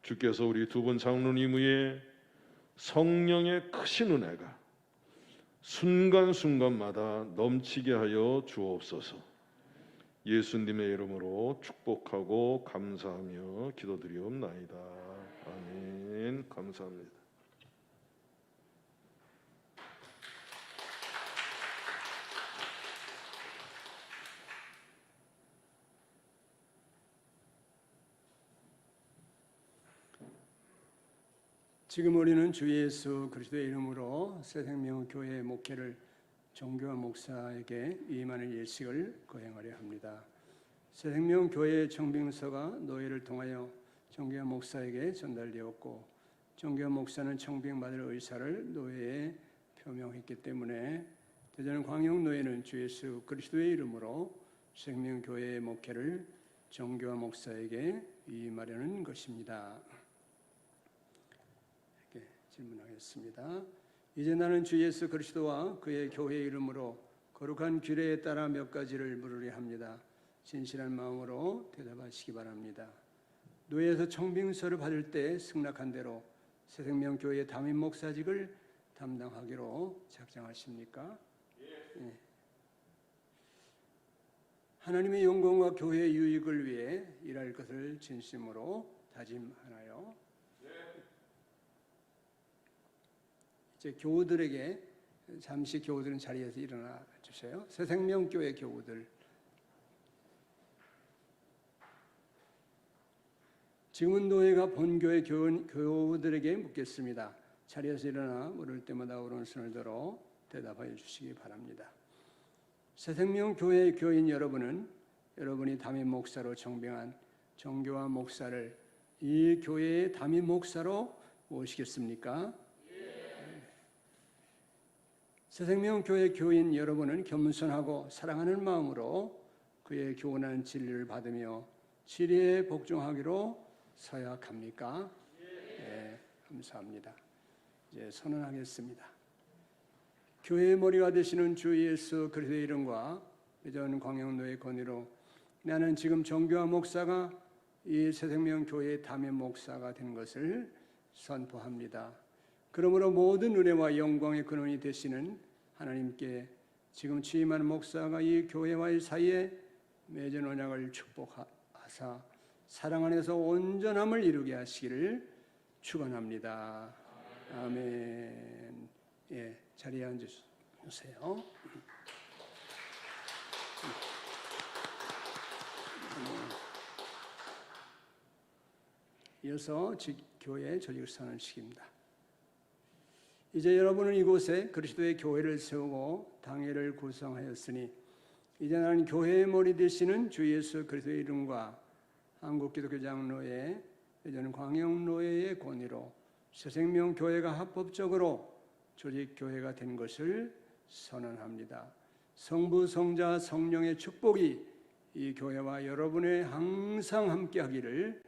주께서 우리 두 분 장로님 위에 성령의 크신 은혜가 순간순간마다 넘치게 하여 주옵소서. 예수님의 이름으로 축복하고 감사하며 기도드리옵나이다. 아멘. 감사합니다. 지금 우리는 주 예수 그리스도의 이름으로 새생명교회 목회를 정교한 목사에게 위임하는 일식을 거행하려 합니다. 새생명교회 청빙서가 노예를 통하여 정교한 목사에게 전달되었고 정교한 목사는 청빙받을 의사를 노예에 표명했기 때문에 대전 광역노예는 주 예수 그리스도의 이름으로 생명교회의 목회를 정교한 목사에게 위임하려는 것입니다. 이렇게 질문하겠습니다. 이제 나는 주 예수 그리스도와 그의 교회 이름으로 거룩한 규례에 따라 몇 가지를 물으려 합니다. 진실한 마음으로 대답하시기 바랍니다. 노예에서 청빙서를 받을 때 승낙한 대로 새생명교회 담임 목사직을 담당하기로 작정하십니까? 예. 하나님의 영광과 교회의 유익을 위해 일할 것을 진심으로 다짐하나요? 이제 교우들에게 잠시 교우들은 자리에서 일어나 주세요. 새생명교회 교우들. 지금은 노예가 본교회 교우들에게 묻겠습니다. 자리에서 일어나 물을 때마다 오른손을 들어 대답하여 주시기 바랍니다. 새생명교회 교인 여러분은 여러분이 담임 목사로 청빙한 정교한 목사를 이 교회의 담임 목사로 모시겠습니까? 새생명교회 교인 여러분은 겸손하고 사랑하는 마음으로 그의 교훈한 진리를 받으며 진리에 복종하기로 서약합니까? 네, 감사합니다. 이제 선언하겠습니다. 교회의 머리가 되시는 주 예수 그리스도의 이름과 대전 광역노예 권위로 나는 지금 정교한 목사가 이 새생명교회의 담임 목사가 된 것을 선포합니다. 그러므로 모든 은혜와 영광의 근원이 되시는 하나님께 지금 취임하는 목사가 이 교회와의 사이에 맺은 언약을 축복하사 사랑 안에서 온전함을 이루게 하시기를 축원합니다. 아멘. 예, 자리에 앉으세요. 이어서 교회 조직선언을 시킵니다. 이제 여러분은 이곳에 그리스도의 교회를 세우고 당회를 구성하였으니 이제 나는 교회의 머리 되시는 주 예수 그리스도의 이름과 한국기독교장로회 예전 광영노회의 권위로 새생명교회가 합법적으로 조직교회가 된 것을 선언합니다. 성부, 성자, 성령의 축복이 이 교회와 여러분의 항상 함께하기를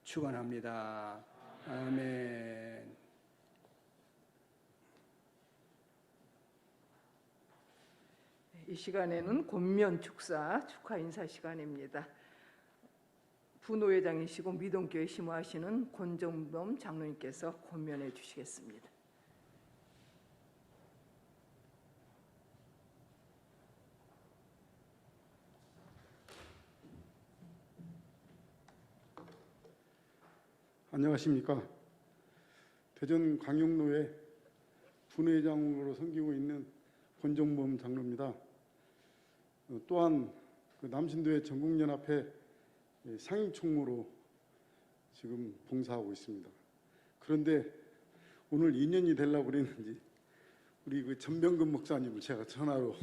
축원합니다. 아멘. 이 시간에는 권면 축사 축하 인사 시간입니다. 부노회장이시고 미동교회 심호하시는 권정범 장로님께서 권면해 주시겠습니다. 안녕하십니까. 대전 광영노회 부회장으로 섬기고 있는 권정범 장로입니다. 또한 그 남신도회 전국연합회 상임총무로 지금 봉사하고 있습니다. 그런데 오늘 2년이 되려고 그랬는지 우리 그 전병근 목사님을 제가 전화로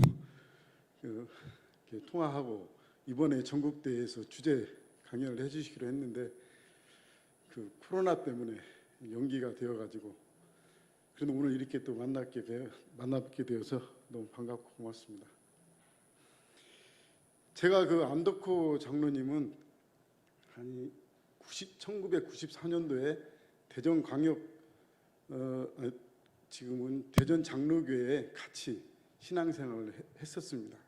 이렇게 통화하고 이번에 전국대회에서 주제 강연을 해주시기로 했는데 그 코로나 때문에 연기가 되어가지고 그래도 오늘 이렇게 또 만나뵙게 되어서 너무 반갑고 고맙습니다. 제가 그 안덕호 장로님은 한 1994년도에 대전 광역 지금은 대전 장로교회에 같이 신앙생활을 했었습니다.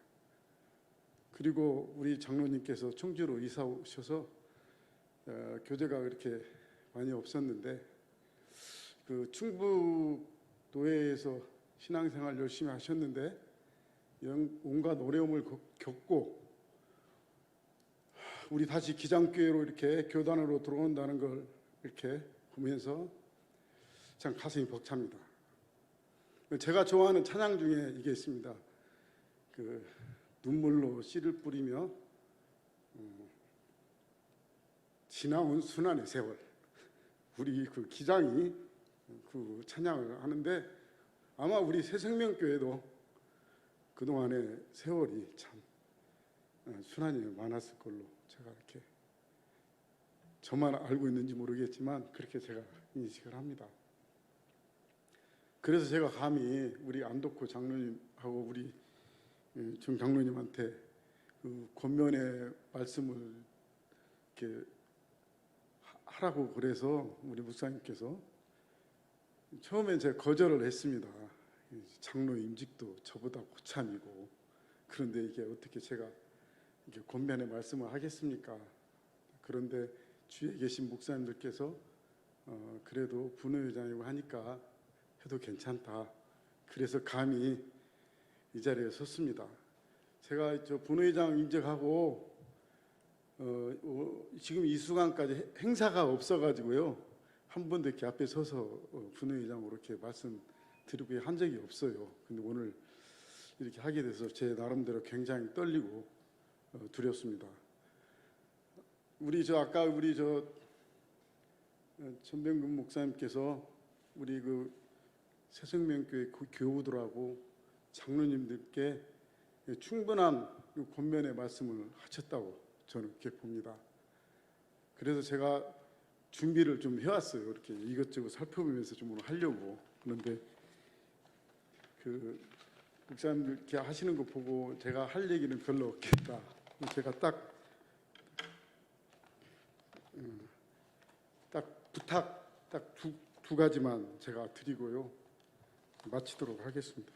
그리고 우리 장로님께서 청주로 이사 오셔서 교제가 그렇게 많이 없었는데 그 충북도회에서 신앙생활 열심히 하셨는데 온갖 어려움을 겪고 우리 다시 기장교회로 이렇게 교단으로 들어온다는 걸 이렇게 보면서 참 가슴이 벅찹니다. 제가 좋아하는 찬양 중에 이게 있습니다. 그 눈물로 씨를 뿌리며 지나온 순환의 세월. 우리 그 기장이 그 찬양을 하는데 아마 우리 새생명교회도 그동안의 세월이 참 순환이 많았을 걸로 제가 이렇게 저만 알고 있는지 모르겠지만 그렇게 제가 인식을 합니다. 그래서 제가 감히 우리 안덕호 장로님하고 우리 정 장로님한테 그 권면의 말씀을 이렇게 하라고 그래서 우리 목사님께서 처음엔 제가 거절을 했습니다. 장로 임직도 저보다 고참이고 그런데 이게 어떻게 제가 이렇게 권면의 말씀을 하겠습니까? 그런데 주위에 계신 목사님들께서 그래도 분회장이고 하니까 해도 괜찮다. 그래서 감히 이 자리에 섰습니다. 제가 저 분회장 임직하고 지금 이 순간까지 행사가 없어가지고요 한 번도 이렇게 앞에 서서 분회장으로 이렇게 말씀드리고 한 적이 없어요. 근데 오늘 이렇게 하게 돼서 제 나름대로 굉장히 떨리고 두렵습니다. 아까 우리 전병근 목사님께서 우리 그 새생명교회 교우들하고 장로님들께 충분한 권면의 말씀을 하셨다고 저는 그렇게 봅니다. 그래서 제가 준비를 좀 해왔어요. 이렇게 이것저것 살펴보면서 좀 오늘 하려고. 그런데 그 목사님들 이렇게 하시는 거 보고 제가 할 얘기는 별로 없겠다. 제가 딱 부탁 두 가지만 제가 드리고요 마치도록 하겠습니다.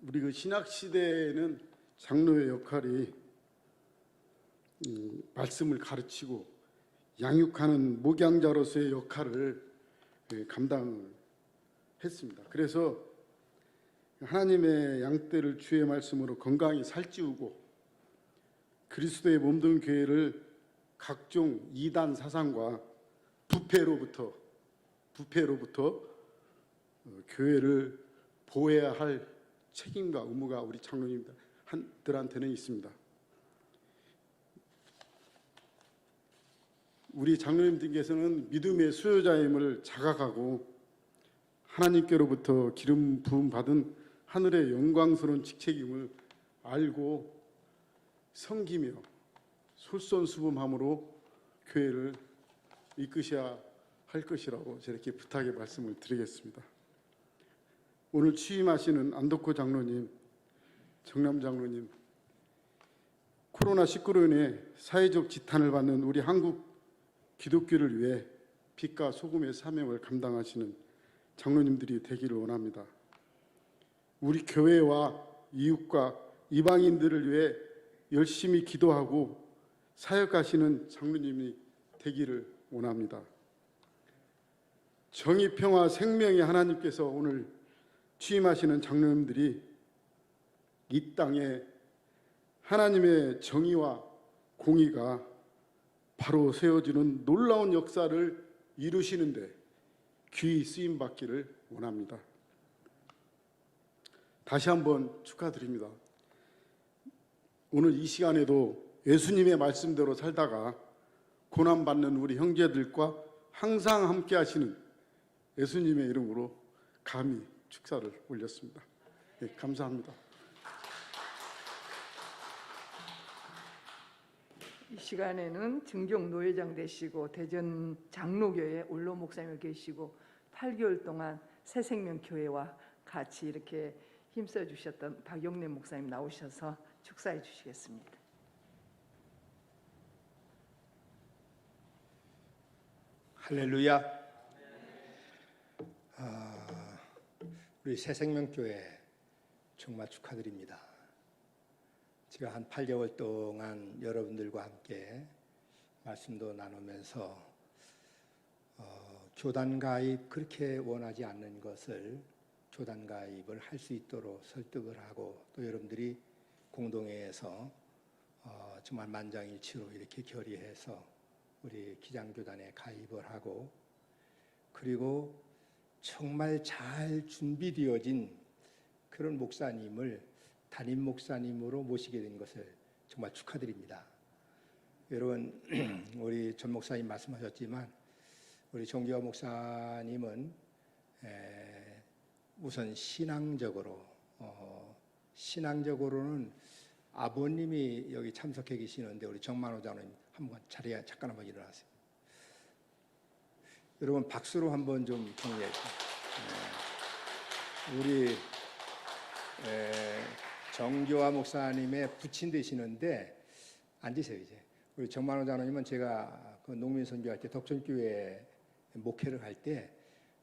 우리 그 신학 시대에는 장로의 역할이 말씀을 가르치고 양육하는 목양자로서의 역할을 감당했습니다. 그래서 하나님의 양떼를 주의 말씀으로 건강히 살찌우고 그리스도의 몸된 교회를 각종 이단 사상과 부패로부터 교회를 보호해야 할 책임과 의무가 우리 장로님들한테는 있습니다. 우리 장로님들께서는 믿음의 수요자임을 자각하고 하나님께로부터 기름 부음 받은 하늘의 영광스러운 직책임을 알고 섬기며 솔선수범함으로 교회를 이끄셔야 할 것이라고 저렇게 부탁의 말씀을 드리겠습니다. 오늘 취임하시는 안덕호 장로님, 정남 장로님, 코로나19로 인해 사회적 지탄을 받는 우리 한국 기독교를 위해 빛과 소금의 사명을 감당하시는 장로님들이 되기를 원합니다. 우리 교회와 이웃과 이방인들을 위해 열심히 기도하고 사역하시는 장로님이 되기를 원합니다. 정의, 평화, 생명의 하나님께서 오늘 취임하시는 장로님들이 이 땅에 하나님의 정의와 공의가 바로 세워지는 놀라운 역사를 이루시는데 귀히 쓰임 받기를 원합니다. 다시 한번 축하드립니다. 오늘 이 시간에도 예수님의 말씀대로 살다가 고난받는 우리 형제들과 항상 함께 하시는 예수님의 이름으로 감히 축사를 올렸습니다. 네, 감사합니다. 이 시간에는 증경 노회장 되시고 대전 장로교회 올로 목사님을 계시고 8개월 동안 새생명교회와 같이 이렇게 힘써 주셨던 박용래 목사님 나오셔서 축사해 주시겠습니다. 할렐루야. 우리 새생명교회 정말 축하드립니다. 제가 한 8개월 동안 여러분들과 함께 말씀도 나누면서 교단 가입 그렇게 원하지 않는 것을 교단 가입을 할 수 있도록 설득을 하고 또 여러분들이 공동회에서 정말 만장일치로 이렇게 결의해서 우리 기장교단에 가입을 하고 그리고 정말 잘 준비되어진 그런 목사님을 담임 목사님으로 모시게 된 것을 정말 축하드립니다. 여러분 우리 전 목사님 말씀하셨지만 우리 정기화 목사님은 우선 신앙적으로는 아버님이 여기 참석해 계시는데 우리 정만호 장로님 한번 자리에 잠깐 한번 일어나세요. 여러분 박수로 한번 좀 정리해 주세요. 우리 정교화 목사님의 부친 되시는데 앉으세요 이제. 우리 정만호 장로님은 제가 그 농민 선교할 때 덕천교회 목회를 할 때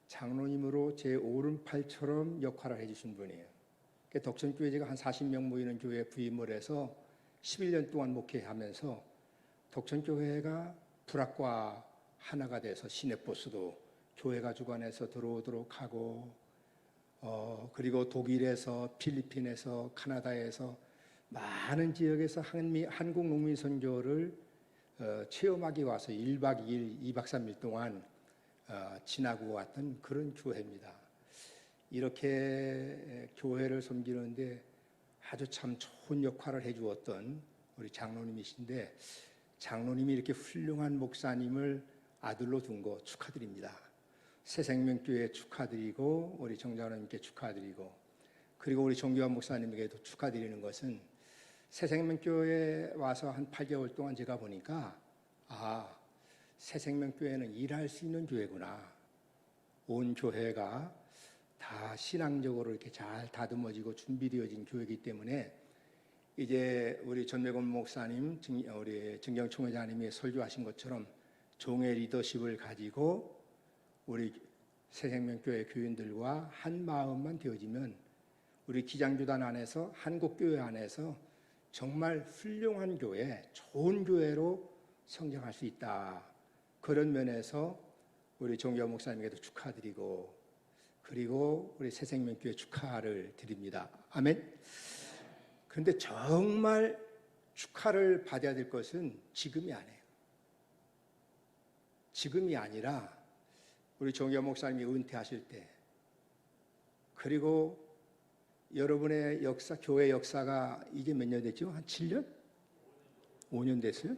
장로님으로 제 오른팔처럼 역할을 해주신 분이에요. 덕천교회 제가 한 40명 모이는 교회에 부임을 해서 11년 동안 목회하면서 덕천교회가 불악과 하나가 돼서 시내버스도 교회가 주관해서 들어오도록 하고 그리고 독일에서 필리핀에서 카나다에서 많은 지역에서 한국 농민 선교를 체험하기 와서 1박 2일, 2박 3일 동안 지나고 왔던 그런 교회입니다. 이렇게 교회를 섬기는데 아주 참 좋은 역할을 해주었던 우리 장로님이신데 장로님이 이렇게 훌륭한 목사님을 아들로 둔 거 축하드립니다. 새생명교회 축하드리고 우리 정장로님께 축하드리고 그리고 우리 정교환 목사님에게도 축하드리는 것은 새생명교회에 와서 한 8개월 동안 제가 보니까 새생명교회는 일할 수 있는 교회구나. 온 교회가 다 신앙적으로 이렇게 잘 다듬어지고 준비되어진 교회이기 때문에 이제 우리 전매곤 목사님, 우리 증경총회장님이 설교하신 것처럼 종의 리더십을 가지고 우리 새생명교회 교인들과 한 마음만 되어지면 우리 기장교단 안에서 한국교회 안에서 정말 훌륭한 교회, 좋은 교회로 성장할 수 있다. 그런 면에서 우리 정교환 목사님에게도 축하드리고 그리고 우리 새생명교회 축하를 드립니다. 아멘. 그런데 정말 축하를 받아야 될 것은 지금이 아니에요. 지금이 아니라 우리 정교환 목사님이 은퇴하실 때 그리고 여러분의 역사, 교회 역사가 이제 몇 년 됐죠? 한 7년? 5년 됐어요?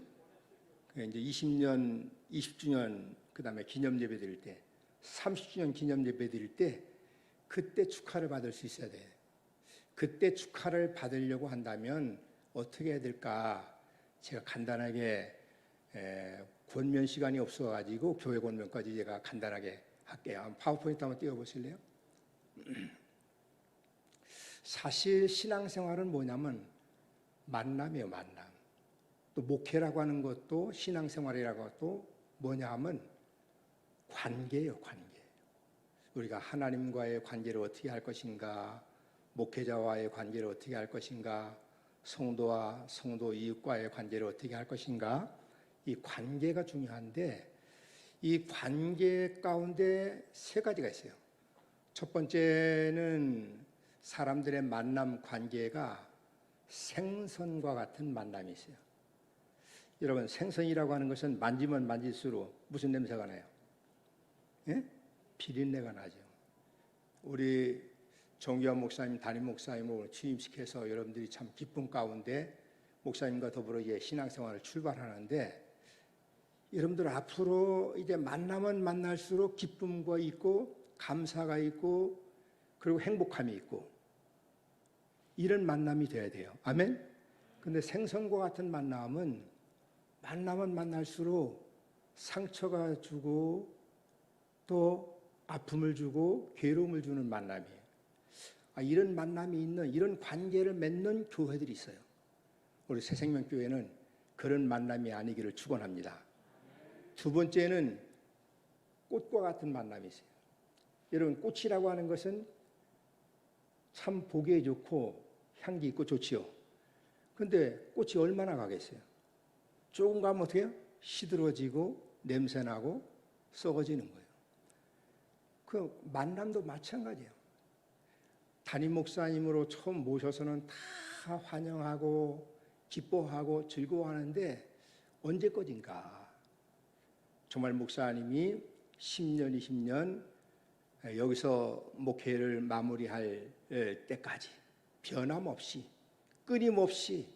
이제 20년, 20주년 그다음에 기념 예배 드릴 때, 30주년 기념 예배 드릴 때 그때 축하를 받을 수 있어야 돼. 그때 축하를 받으려고 한다면 어떻게 해야 될까? 제가 간단하게 권면 시간이 없어가지고 교회 권면까지 제가 간단하게 할게요. 파워포인트 한번 띄워보실래요? 사실 신앙생활은 뭐냐면 만남이에요, 만남. 또 목회라고 하는 것도 신앙생활이라고 해도 뭐냐 하면 관계예요, 관계. 우리가 하나님과의 관계를 어떻게 할 것인가, 목회자와의 관계를 어떻게 할 것인가, 성도와 성도 이웃과의 관계를 어떻게 할 것인가, 이 관계가 중요한데 이 관계 가운데 세 가지가 있어요. 첫 번째는 사람들의 만남 관계가 생선과 같은 만남이 있어요. 여러분, 생선이라고 하는 것은 만지면 만질수록 무슨 냄새가 나요? 예? 비린내가 나죠. 우리 정규환 목사님, 담임 목사님을 취임시켜서 여러분들이 참 기쁨 가운데 목사님과 더불어 이제 신앙생활을 출발하는데, 여러분들 앞으로 이제 만나면 만날수록 기쁨과 있고 감사가 있고 그리고 행복함이 있고 이런 만남이 돼야 돼요. 아멘? 근데 생선과 같은 만남은 만나면 만날수록 상처가 주고 또 아픔을 주고 괴로움을 주는 만남이에요. 이런 만남이 있는, 이런 관계를 맺는 교회들이 있어요. 우리 새생명교회는 그런 만남이 아니기를 축원합니다. 두 번째는 꽃과 같은 만남이 있어요. 여러분, 꽃이라고 하는 것은 참 보기에 좋고 향기 있고 좋지요. 근데 꽃이 얼마나 가겠어요? 조금 가면 어떻게 해요? 시들어지고 냄새나고 썩어지는 거예요. 그 만남도 마찬가지예요. 담임 목사님으로 처음 모셔서는 다 환영하고 기뻐하고 즐거워하는데 언제까지인가? 정말 목사님이 10년, 20년 여기서 목회를 마무리할 때까지 변함없이 끊임없이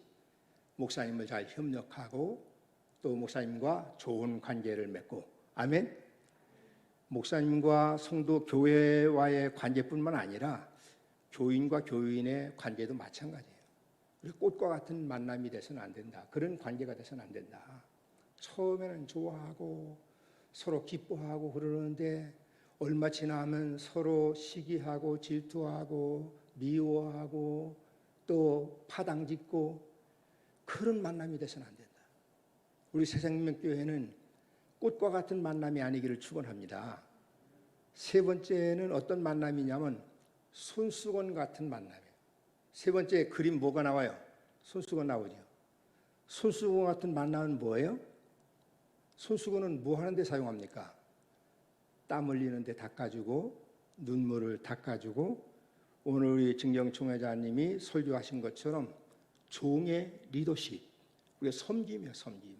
목사님을 잘 협력하고 또 목사님과 좋은 관계를 맺고, 아멘. 목사님과 성도 교회와의 관계뿐만 아니라 교인과 교인의 관계도 마찬가지예요. 우리 꽃과 같은 만남이 돼서는 안 된다. 그런 관계가 돼서는 안 된다. 처음에는 좋아하고 서로 기뻐하고 그러는데 얼마 지나면 서로 시기하고 질투하고 미워하고 또 파당짓고 그런 만남이 돼서는 안 된다. 우리 새생명교회는 꽃과 같은 만남이 아니기를 축원합니다. 세 번째는 어떤 만남이냐면 손수건 같은 만남이에요. 세 번째 그림 뭐가 나와요? 손수건 나오죠. 손수건 같은 만남은 뭐예요? 손수건은 뭐 하는 데 사용합니까? 땀 흘리는 데 닦아주고 눈물을 닦아주고, 오늘 우리 증경총회자님이 설교하신 것처럼 종의 리더십, 우리가 섬김이에요, 섬김.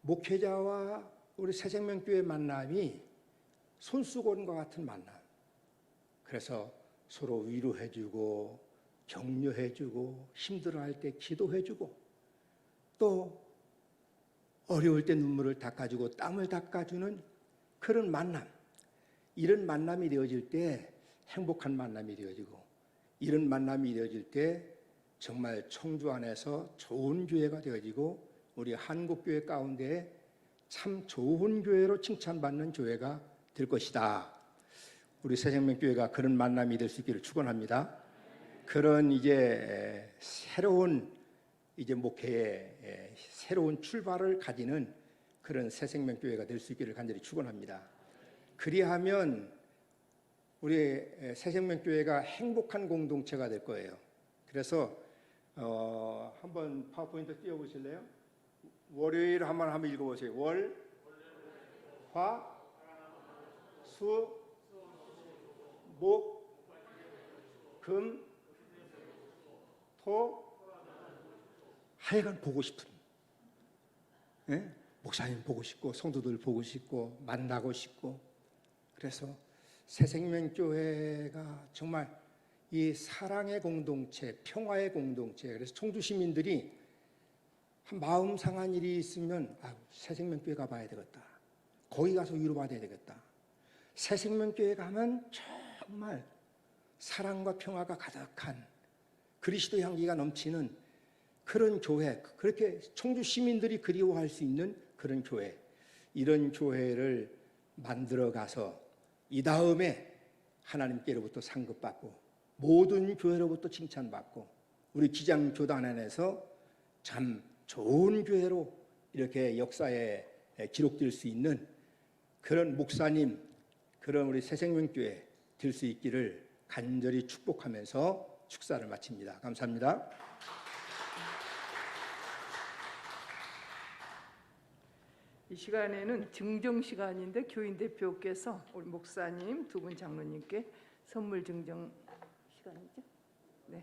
목회자와 우리 새생명교회 만남이 손수건과 같은 만남. 그래서 서로 위로해주고 격려해주고 힘들어할 때 기도해주고 또 어려울 때 눈물을 닦아주고 땀을 닦아주는 그런 만남. 이런 만남이 되어질 때 행복한 만남이 되어지고, 이런 만남이 되어질 때 정말 청주 안에서 좋은 교회가 되어지고 우리 한국교회 가운데 참 좋은 교회로 칭찬받는 교회가 될 것이다. 우리 새생명교회가 그런 만남이 될 수 있기를 축원합니다. 그런 이제 새로운 이제 목회의 새로운 출발을 가지는 그런 새생명교회가 될 수 있기를 간절히 축원합니다. 그리하면 우리 새생명교회가 행복한 공동체가 될 거예요. 그래서 한번 파워포인트 띄워보실래요? 월요일 한번 읽어보세요. 월, 화, 수, 목, 금, 토, 하여간 보고 싶은, 예? 목사님 보고 싶고 성도들 보고 싶고 만나고 싶고, 그래서 새생명교회가 정말 이 사랑의 공동체, 평화의 공동체. 그래서 청주 시민들이 한 마음 상한 일이 있으면 새생명교회 가봐야 되겠다. 거기 가서 위로받아야 되겠다. 새생명교회 가면 정말 사랑과 평화가 가득한 그리스도 향기가 넘치는 그런 교회, 그렇게 청주 시민들이 그리워할 수 있는 그런 교회, 이런 교회를 만들어 가서 이 다음에 하나님께로부터 상급받고 모든 교회로부터 칭찬받고 우리 기장 교단 안에서 참 좋은 교회로 이렇게 역사에 기록될 수 있는 그런 목사님, 그런 우리 새생명교회 될 수 있기를 간절히 축복하면서 축사를 마칩니다. 감사합니다. 이 시간에는 증정 시간인데 교인 대표께서 우리 목사님 두 분 장로님께 선물 증정 시간이죠? 네.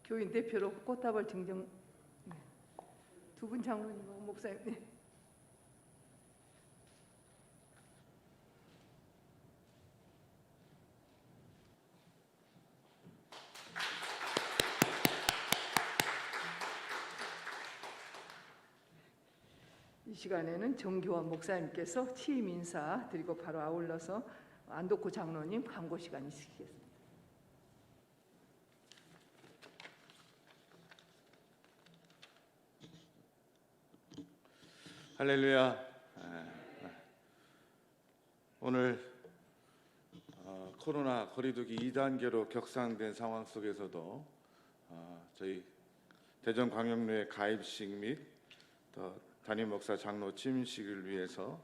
교인 대표로 꽃다발 증정. 네. 두 분 장로님하고 목사님. 네. 이 시간에는 정교환 목사님께서 취임 인사 드리고 바로 아울러서 안덕구 장로님 강고 시간 있으시겠습니다. 할렐루야. 오늘 코로나 거리두기 2단계로 격상된 상황 속에서도 저희 대전광역로의 가입식 및 담임 목사 장로 취임식을 위해서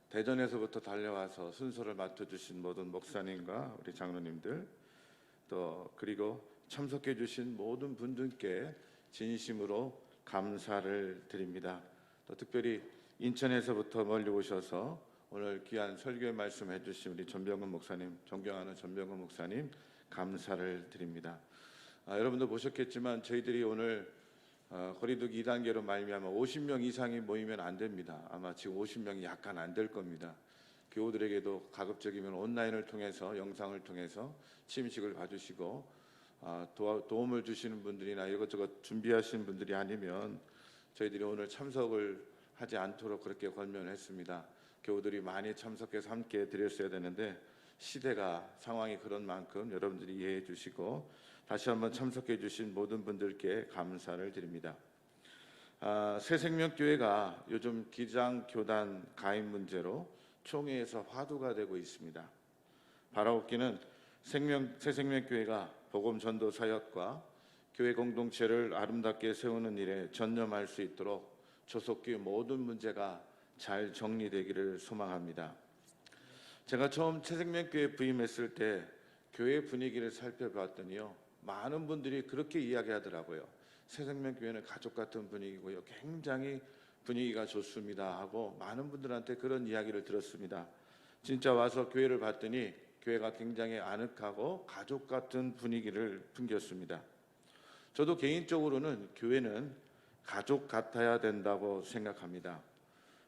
대전에서부터 달려와서 순서를 맡아주신 모든 목사님과 우리 장로님들, 또 그리고 참석해 주신 모든 분들께 진심으로 감사를 드립니다. 또 특별히 인천에서부터 멀리 오셔서 오늘 귀한 설교의 말씀해 주신 우리 전병근 목사님, 존경하는 전병근 목사님 감사를 드립니다. 여러분도 보셨겠지만 저희들이 오늘 거리두기 2단계로 말미암아 50명 이상이 모이면 안 됩니다. 아마 지금 50명이 약간 안 될 겁니다. 교우들에게도 가급적이면 온라인을 통해서, 영상을 통해서 취임식을 봐주시고 도움을 주시는 분들이나 이것저것 준비하신 분들이 아니면 저희들이 오늘 참석을 하지 않도록 그렇게 권면을 했습니다. 교우들이 많이 참석해서 함께 드렸어야 되는데 시대가 상황이 그런 만큼 여러분들이 이해해 주시고 다시 한번 참석해 주신 모든 분들께 감사를 드립니다. 새생명교회가 요즘 기장교단 가입 문제로 총회에서 화두가 되고 있습니다. 바라옵기는 새생명교회가 복음 전도 사역과 교회 공동체를 아름답게 세우는 일에 전념할 수 있도록 조속히 모든 문제가 잘 정리되기를 소망합니다. 제가 처음 새생명교회 부임했을 때 교회 분위기를 살펴봤더니요, 많은 분들이 그렇게 이야기하더라고요. 새생명교회는 가족 같은 분위기고요, 굉장히 분위기가 좋습니다 하고 많은 분들한테 그런 이야기를 들었습니다. 진짜 와서 교회를 봤더니 교회가 굉장히 아늑하고 가족 같은 분위기를 풍겼습니다. 저도 개인적으로는 교회는 가족 같아야 된다고 생각합니다.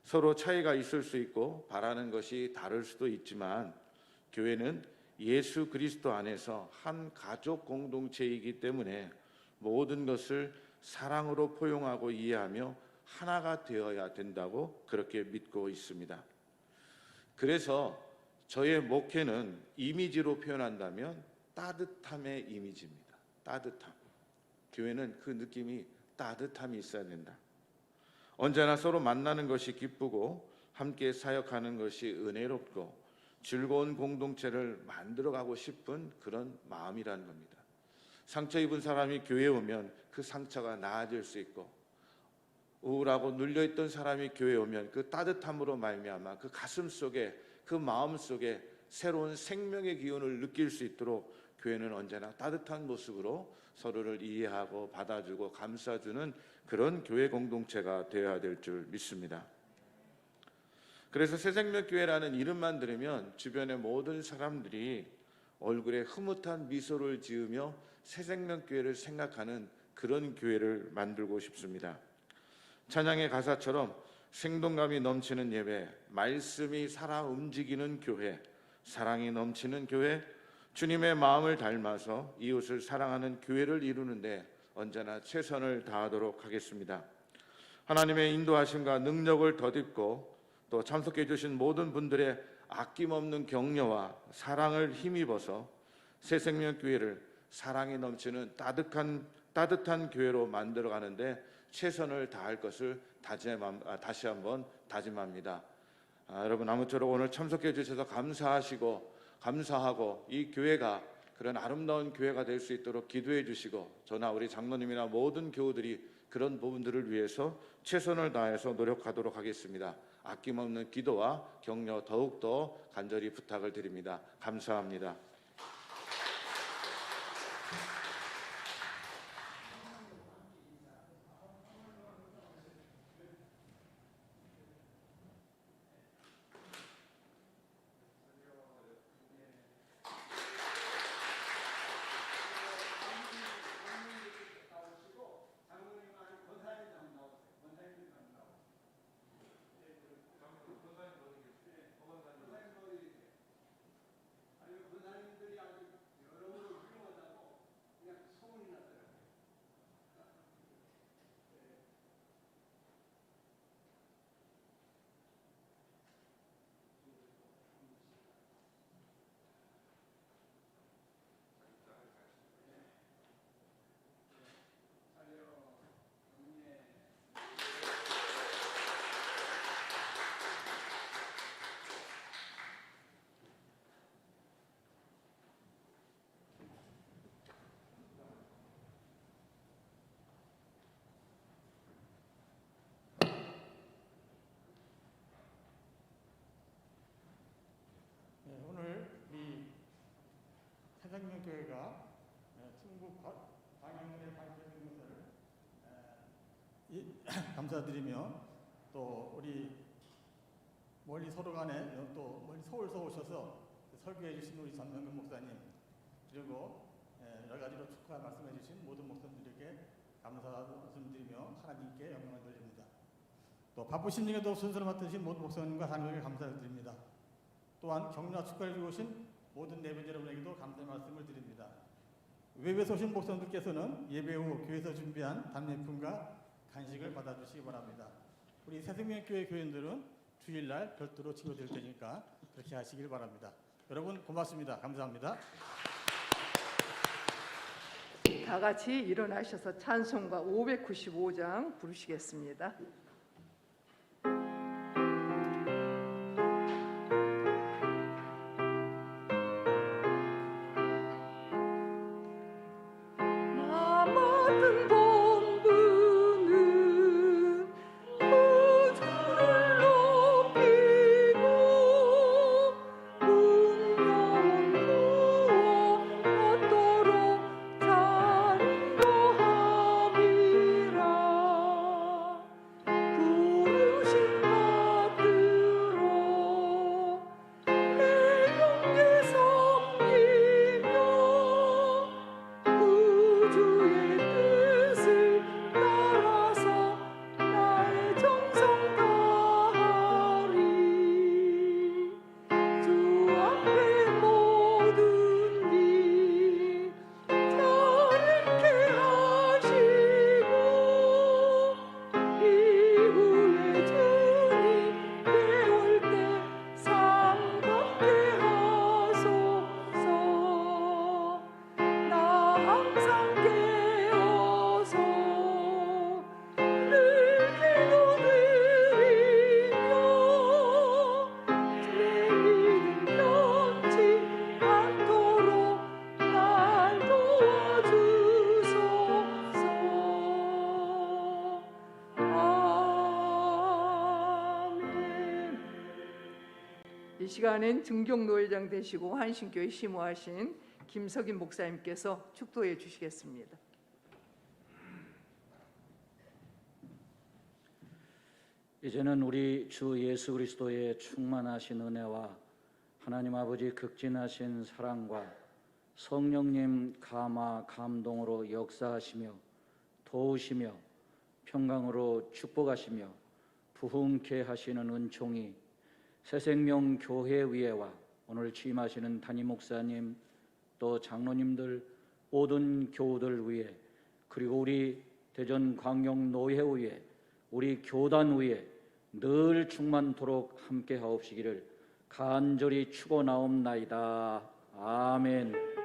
서로 차이가 있을 수 있고 바라는 것이 다를 수도 있지만 교회는 예수 그리스도 안에서 한 가족 공동체이기 때문에 모든 것을 사랑으로 포용하고 이해하며 하나가 되어야 된다고 그렇게 믿고 있습니다. 그래서 저의 목회는 이미지로 표현한다면 따뜻함의 이미지입니다. 따뜻함. 교회는 그 느낌이 따뜻함이 있어야 된다. 언제나 서로 만나는 것이 기쁘고 함께 사역하는 것이 은혜롭고 즐거운 공동체를 만들어가고 싶은 그런 마음이라는 겁니다. 상처 입은 사람이 교회에 오면 그 상처가 나아질 수 있고, 우울하고 눌려있던 사람이 교회에 오면 그 따뜻함으로 말미암아 그 가슴 속에, 그 마음 속에 새로운 생명의 기운을 느낄 수 있도록 교회는 언제나 따뜻한 모습으로 서로를 이해하고 받아주고 감싸주는 그런 교회 공동체가 되어야 될 줄 믿습니다. 그래서 새생명교회라는 이름만 들으면 주변의 모든 사람들이 얼굴에 흐뭇한 미소를 지으며 새생명교회를 생각하는 그런 교회를 만들고 싶습니다. 찬양의 가사처럼 생동감이 넘치는 예배, 말씀이 살아 움직이는 교회, 사랑이 넘치는 교회, 주님의 마음을 닮아서 이웃을 사랑하는 교회를 이루는데 언제나 최선을 다하도록 하겠습니다. 하나님의 인도하심과 능력을 덧입고 또 참석해 주신 모든 분들의 아낌없는 격려와 사랑을 힘입어서 새생명교회를 사랑이 넘치는 따뜻한 교회로 만들어가는데 최선을 다할 것을 다시 한번 다짐합니다. 여러분, 아무쪼록 오늘 참석해 주셔서 감사하고 이 교회가 그런 아름다운 교회가 될 수 있도록 기도해 주시고, 저나 우리 장로님이나 모든 교우들이 그런 부분들을 위해서 최선을 다해서 노력하도록 하겠습니다. 아낌없는 기도와 격려 더욱더 간절히 부탁을 드립니다. 감사합니다. 오늘 이 새생명교회가 충북 광양군에 발표된 것을 감사드리며, 또 우리 멀리 서로 간에 또 멀리 서울서 오셔서 설교해 주신 우리 전명근 목사님, 그리고 여러 가지로 축하 말씀해 주신 모든 목사님들에게 감사 말씀드리며 하나님께 영광을 돌립니다. 또 바쁘신 중에도 순서를 맡으신 모든 목사님과 장로에게 감사드립니다. 또한 격려와 축하를 주신 모든 내빈 여러분에게도 감사의 말씀을 드립니다. 외부에서 오신 목사님들께서는 예배 후 교회에서 준비한 답례품과 간식을 받아주시기 바랍니다. 우리 새생명교회 교인들은 주일날 별도로 치료될 테니까 그렇게 하시길 바랍니다. 여러분 고맙습니다. 감사합니다. 다 같이 일어나셔서 찬송가 595장 부르시겠습니다. 이 시간엔 등경노회장 되시고 한신교회 심우하신 김석인 목사님께서 축도해 주시겠습니다. 이제는 우리 주 예수 그리스도의 충만하신 은혜와 하나님 아버지 극진하신 사랑과 성령님 감화 감동으로 역사하시며 도우시며 평강으로 축복하시며 부흥케 하시는 은총이 새생명 교회 위에와 오늘 취임하시는 담임 목사님 또 장로님들 모든 교우들 위에 그리고 우리 대전 광역 노회 위에 우리 교단 위에 늘 충만토록 함께 하옵시기를 간절히 축원하옵나이다. 아멘.